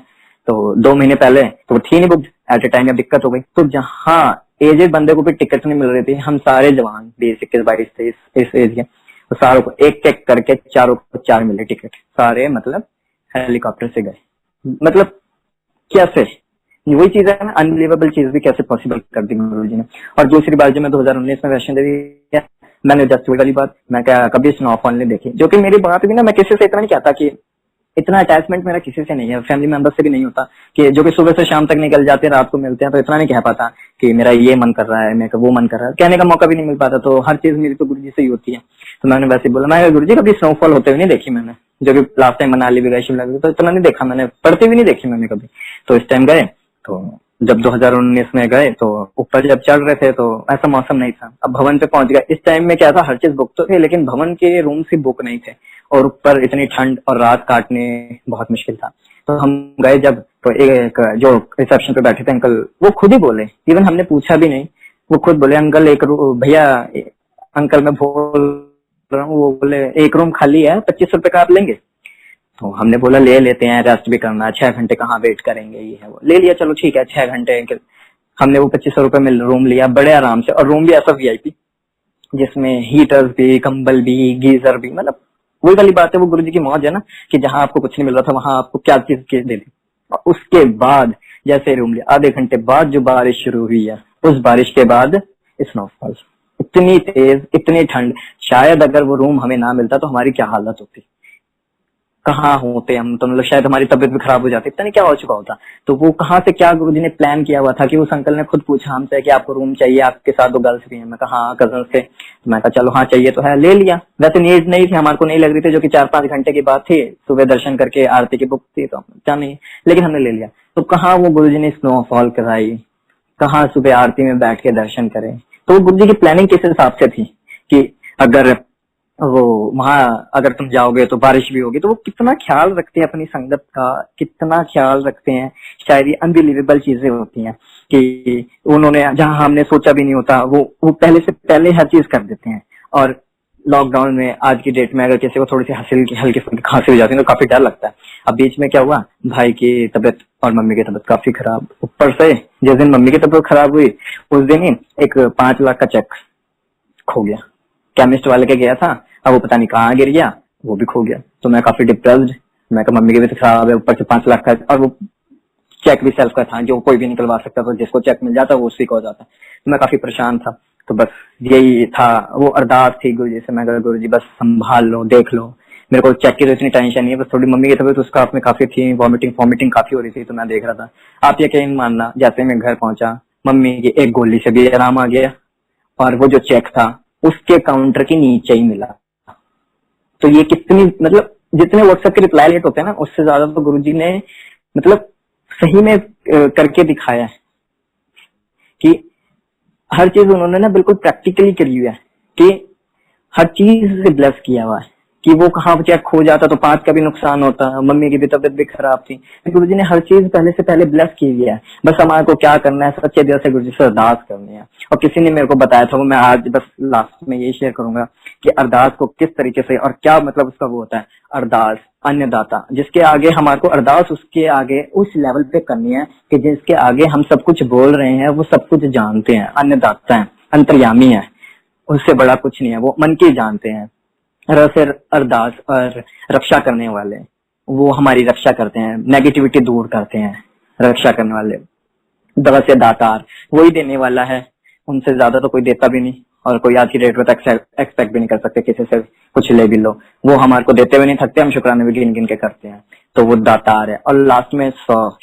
तो 2 महीने पहले तो थी नहीं बुक, एट ए टाइम अब दिक्कत हो गई। तो जहाँ एजेड बंदे को भी टिकट नहीं मिल रही थी, हम सारे जवान 20-21-22 थे इस एज के, तो सारों को एक एक करके चारों को 4 मिले टिकट, सारे मतलब हेलीकॉप्टर से गए। मतलब कैसे, वही चीज है ना, अनबिलीवेबल चीज भी कैसे पॉसिबल कर दी गुरुजी ने। और दूसरी बात जो मैं 2019 में वैष्णो देवी गया, मैंने जस्ट वही वाली बात, मैं क्या कभी स्नोफॉल नहीं देखी। जो कि मेरी बात भी ना, मैं किसी से इतना नहीं कहता कि इतना अटैचमेंट मेरा किसी से नहीं है, फैमिली मेंबर से भी नहीं होता कि जो कि सुबह से शाम तक निकल जाते हैं, रात को मिलते हैं, तो इतना नहीं कह पाता कि मेरा ये मन कर रहा है, मेरा वो मन कर रहा है, कहने का मौका भी नहीं मिल पाता। तो हर चीज मेरी तो गुरुजी से ही होती है। तो मैंने वैसे बोला, मैं गुरुजी कभी स्नोफॉल होते हुए नहीं देखी मैंने, जो कि लास्ट टाइम मनाली भी गए, शिमला भी, तो इतना नहीं देखा मैंने, पढ़ती भी नहीं देखी मैंने कभी। तो इस टाइम गए, तो जब 2019 में गए तो ऊपर जब चढ़ रहे थे तो ऐसा मौसम नहीं था। अब भवन पे पहुंच गए, इस टाइम में क्या था, हर चीज बुक तो थे लेकिन भवन के रूम से बुक नहीं थे, और ऊपर इतनी ठंड और रात काटने बहुत मुश्किल था। तो हम गए जब, तो एक जो रिसेप्शन पे बैठे थे अंकल, वो खुद ही बोले, इवन हमने पूछा भी नहीं, वो खुद बोले अंकल एक भैया अंकल मैं बोल रहा हूँ, वो बोले एक रूम खाली है, 25 रुपए का आप लेंगे? तो हमने बोला ले लेते हैं, रेस्ट भी करना है, 6 घंटे कहाँ वेट करेंगे, ये है वो, ले लिया, चलो ठीक है 6 घंटे। हमने वो 2500 रुपए में रूम लिया बड़े आराम से, और रूम भी ऐसा वीआईपी जिसमें हीटर्स भी, कंबल भी, गीजर भी, मतलब वही वाली बात है, वो गुरुजी की मौज है ना कि जहां आपको कुछ नहीं मिल रहा था वहां आपको क्या चीज दे दी। और उसके बाद जैसे रूम लिया, आधे घंटे बाद जो बारिश शुरू हुई है, उस बारिश के बाद स्नोफॉल, इतनी तेज, इतनी ठंड, शायद अगर वो रूम हमें ना मिलता तो हमारी क्या हालत होती, कहाँ होते हम, तो मतलब शायद हमारी तबीयत भी खराब हो जाती, पता नहीं क्या हो चुका होता। तो वो कहाँ से क्या गुरुजी ने प्लान किया हुआ था कि उस अंकल ने खुद पूछा हमसे कि आपको रूम चाहिए, आपके साथ 2 गर्ल्स भी हैं? मैं कहा हाँ कजन से। तो मैं कहा चलो हाँ चाहिए तो है, ले लिया। वैसे नीड नहीं थी, हमारे को नहीं लग रही थी, जो कि 4-5 घंटे की बात थी, सुबह दर्शन करके आरती की बुक थी, तो क्या नहीं, लेकिन हमने ले लिया। तो कहाँ वो गुरुजी ने स्नोफॉल कराई, कहाँ सुबह आरती में बैठ के दर्शन करें। तो गुरु जी की प्लानिंग किस हिसाब से थी कि अगर वो वहां अगर तुम जाओगे तो बारिश भी होगी, तो वो कितना ख्याल रखते हैं अपनी संगत का, कितना ख्याल रखते हैं। शायद ये अनबिलीवेबल चीजें होती हैं कि उन्होंने जहां हमने सोचा भी नहीं होता वो पहले से पहले हर चीज कर देते हैं। और लॉकडाउन में आज की डेट में अगर किसी को थोड़ी सी हल्की फुल्की खांसी हो जाती है तो काफी डर लगता है। अब बीच में क्या हुआ, भाई की तबीयत और मम्मी की तबीयत काफी खराब, ऊपर से जिस दिन मम्मी की तबीयत खराब हुई उस दिन ही एक 5 लाख का चेक खो गया। केमिस्ट वाले के गया था, अब वो पता नहीं कहाँ गिर गया, वो भी खो गया। तो मैं काफी डिप्रेस्ड, मैं कहा मम्मी की तबीयत खराब है, ऊपर से 5 लाख का, और वो चेक भी सेल्फ का था जो कोई भी निकलवा सकता था, जिसको चेक मिल जाता वो उसी का हो जाता। तो मैं काफी परेशान था। तो बस यही था, वो अरदास थी गुरु जी से। मैं कहा गुरु जी बस संभाल लो, देख लो, मेरे को चेक की तो इतनी टेंशन नहीं है, बस थोड़ी मम्मी की तबीयत उसका में काफी थी, वॉमिटिंग काफी हो रही थी, तो मैं देख रहा था। आप यकीन मानना, जैसे मैं घर पहुंचा मम्मी की एक गोली से भी आराम आ गया, और वो जो चेक था उसके काउंटर के नीचे ही मिला। तो ये कितनी, मतलब जितने व्हाट्सएप के रिप्लाई लेट होते हैं ना, उससे ज्यादा तो गुरुजी ने मतलब सही में करके दिखाया है कि हर चीज उन्होंने ना बिल्कुल प्रैक्टिकली करी हुई है, कि हर चीज से ब्लेस किया हुआ है कि वो कहाँ चेक खो जाता तो 5 का भी नुकसान होता, मम्मी की भी तबीयत भी खराब थी। गुरुजी ने हर चीज पहले से पहले ब्लेस की हुई है। बस हमारे को क्या करना है, सच्चे दिल से गुरुजी से अरदास करनी है। और किसी ने मेरे को बताया था, वो मैं आज बस लास्ट में यही शेयर करूंगा कि अरदास को किस तरीके से और क्या मतलब उसका वो होता है। अरदास अन्नदाता, जिसके आगे हमारे को अरदास उसके आगे उस लेवल पे करनी है कि जिसके आगे हम सब कुछ बोल रहे हैं वो सब कुछ जानते हैं। अन्नदाता है, अंतर्यामी है, उससे बड़ा कुछ नहीं है, वो मन की जानते हैं। फिर अरदास और रक्षा करने वाले, वो हमारी रक्षा करते हैं, नेगेटिविटी दूर करते हैं, रक्षा करने वाले। दवा से दातार, वही देने वाला है, उनसे ज्यादा तो कोई देता भी नहीं, और कोई आज की डेट में एक्सपेक्ट भी नहीं कर सकते किसी से कुछ ले भी लो। वो हमारे को देते हुए नहीं थकते, हम शुक्राने भी गिन गिन के करते हैं। तो वो दातार है। और लास्ट में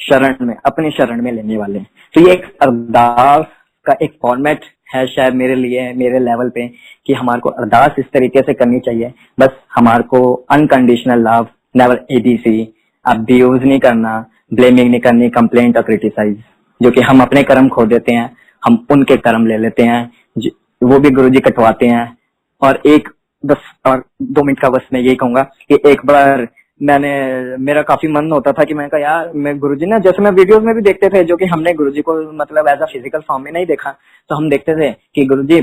शरण में, अपनी शरण में लेने वाले। तो ये एक अरदास का एक फॉर्मेट है शायद मेरे लिए, मेरे लेवल पे, कि हमारे को अरदास इस तरीके से करनी चाहिए। बस हमारे को unconditional love, never ABC, abuse नहीं करना, ब्लेमिंग नहीं करनी, कंप्लेंट और क्रिटिसाइज, जो कि हम अपने कर्म खो देते हैं, हम उनके कर्म ले लेते हैं, वो भी गुरुजी कटवाते हैं। और एक बस और 2 मिनट का बस मैं यही कहूंगा कि एक बार मेरा काफी मन होता था कि मैं कहा यार, मैं गुरुजी ना, जैसे मैं वीडियोस में भी देखते थे, जो कि हमने गुरुजी को मतलब एज अ फिजिकल फॉर्म में नहीं देखा, तो हम देखते थे कि गुरुजी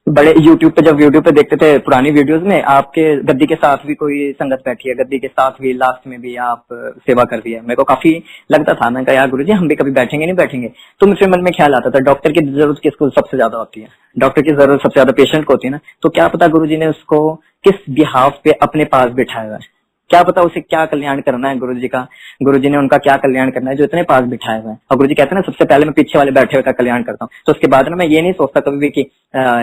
बड़े यूट्यूब पे, जब वीडियो पे देखते थे पुरानी वीडियोस में, आपके गद्दी के साथ भी कोई संगत बैठी है, गद्दी के साथ भी लास्ट में भी आप सेवा कर रही है। मेरे को काफी लगता था, मैं कहा यार गुरुजी हम भी कभी बैठेंगे नहीं बैठेंगे। तो मुझे मन में ख्याल आता था, डॉक्टर की जरूरत किसको सबसे ज्यादा होती है, डॉक्टर की जरूरत सबसे ज्यादा पेशेंट को होती है ना। तो क्या पता गुरुजी ने उसको किस बिहाफ पे अपने पास बिठाया हुआ है, क्या पता उसे क्या कल्याण करना है गुरुजी का, गुरुजी ने उनका क्या कल्याण करना है जो इतने पास बिठाए हुए हैं। और गुरुजी कहते हैं ना, सबसे पहले मैं पीछे वाले बैठे हुए का कल्याण करता हूँ। तो उसके बाद ना मैं ये नहीं सोचता कभी भी कि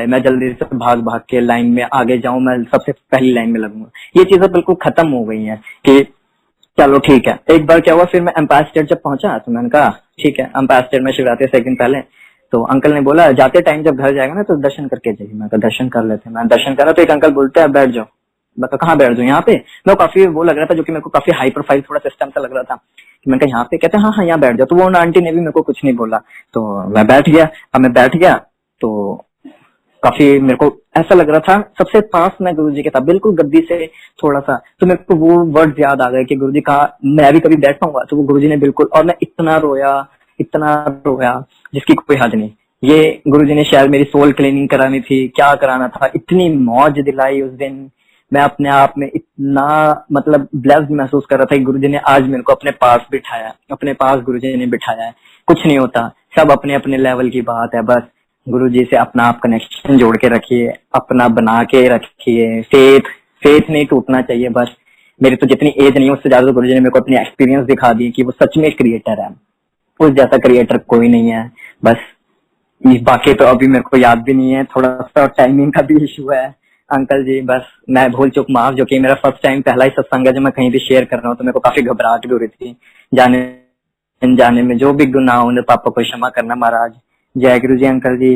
मैं जल्दी से भाग भाग के लाइन में आगे जाऊं, मैं सबसे पहली लाइन में लगूंगा। ये चीजें बिल्कुल खत्म हो गई है कि चलो ठीक है। एक बार क्या हुआ, फिर मैं एम्पायर स्टेट जब पहुंचा तो मैंने कहा ठीक है, एम्पायर स्टेट में शिवरात्रि से 1 दिन पहले, तो अंकल ने बोला जाते टाइम जब घर जाएगा ना तो दर्शन करके जाइए। मैं दर्शन कर लेते। मैं दर्शन करा तो एक अंकल बोलते हैं बैठ जाओ। मैं कहाँ बैठ जाऊँ, यहाँ पे? मैं काफी वो लग रहा था, जो कि मेरे को काफी हाई प्रोफाइल थोड़ा सिस्टम सा लग रहा था, कि मैंने कहा यहाँ पे, कहते हैं हाँ यहाँ बैठ जाओ। तो वो आंटी ने भी मेरे को कुछ नहीं बोला, तो मैं बैठ गया। अब मैं बैठ गया तो काफी मेरे को ऐसा लग रहा था, सबसे पास मैं गुरुजी के था, बिल्कुल गद्दी से थोड़ा सा। तो मेरे को वो वर्ड याद आ गए कि गुरुजी का मैं भी कभी बैठ पाऊंगा। तो वो गुरुजी ने बिल्कुल, और मैं इतना रोया जिसकी कोई हद नहीं। ये गुरुजी ने शायद मेरी सोल क्लीनिंग करानी थी, क्या कराना था, इतनी मौज दिलाई उस दिन। मैं अपने आप में इतना मतलब ब्लेस्ड महसूस कर रहा था कि गुरुजी ने आज मेरे को अपने पास बिठाया, अपने पास गुरुजी ने बिठाया है। कुछ नहीं होता, सब अपने अपने लेवल की बात है। बस गुरुजी से अपना आप कनेक्शन जोड़ के रखिए, अपना बना के रखिए, फेथ नहीं टूटना चाहिए। बस मेरी तो जितनी एज नहीं है उससे ज्यादा गुरुजी ने मेरे को अपनी एक्सपीरियंस दिखा दी कि वो सच में क्रिएटर है, उस जैसा क्रिएटर कोई नहीं है। बस बाकी तो अभी मेरे को याद भी नहीं है, थोड़ा सा टाइमिंग का भी इशू है। अंकल जी बस मैं भूल चुक माफ, जो कि मेरा फर्स्ट टाइम पहला ही सत्संग है जो मैं कहीं भी शेयर कर रहा हूँ, तो मेरे को काफी घबराहट भी हो रही थी। जाने में जो भी गुनाह उन्हें पापा को क्षमा करना महाराज। जय गुरु जी अंकल जी।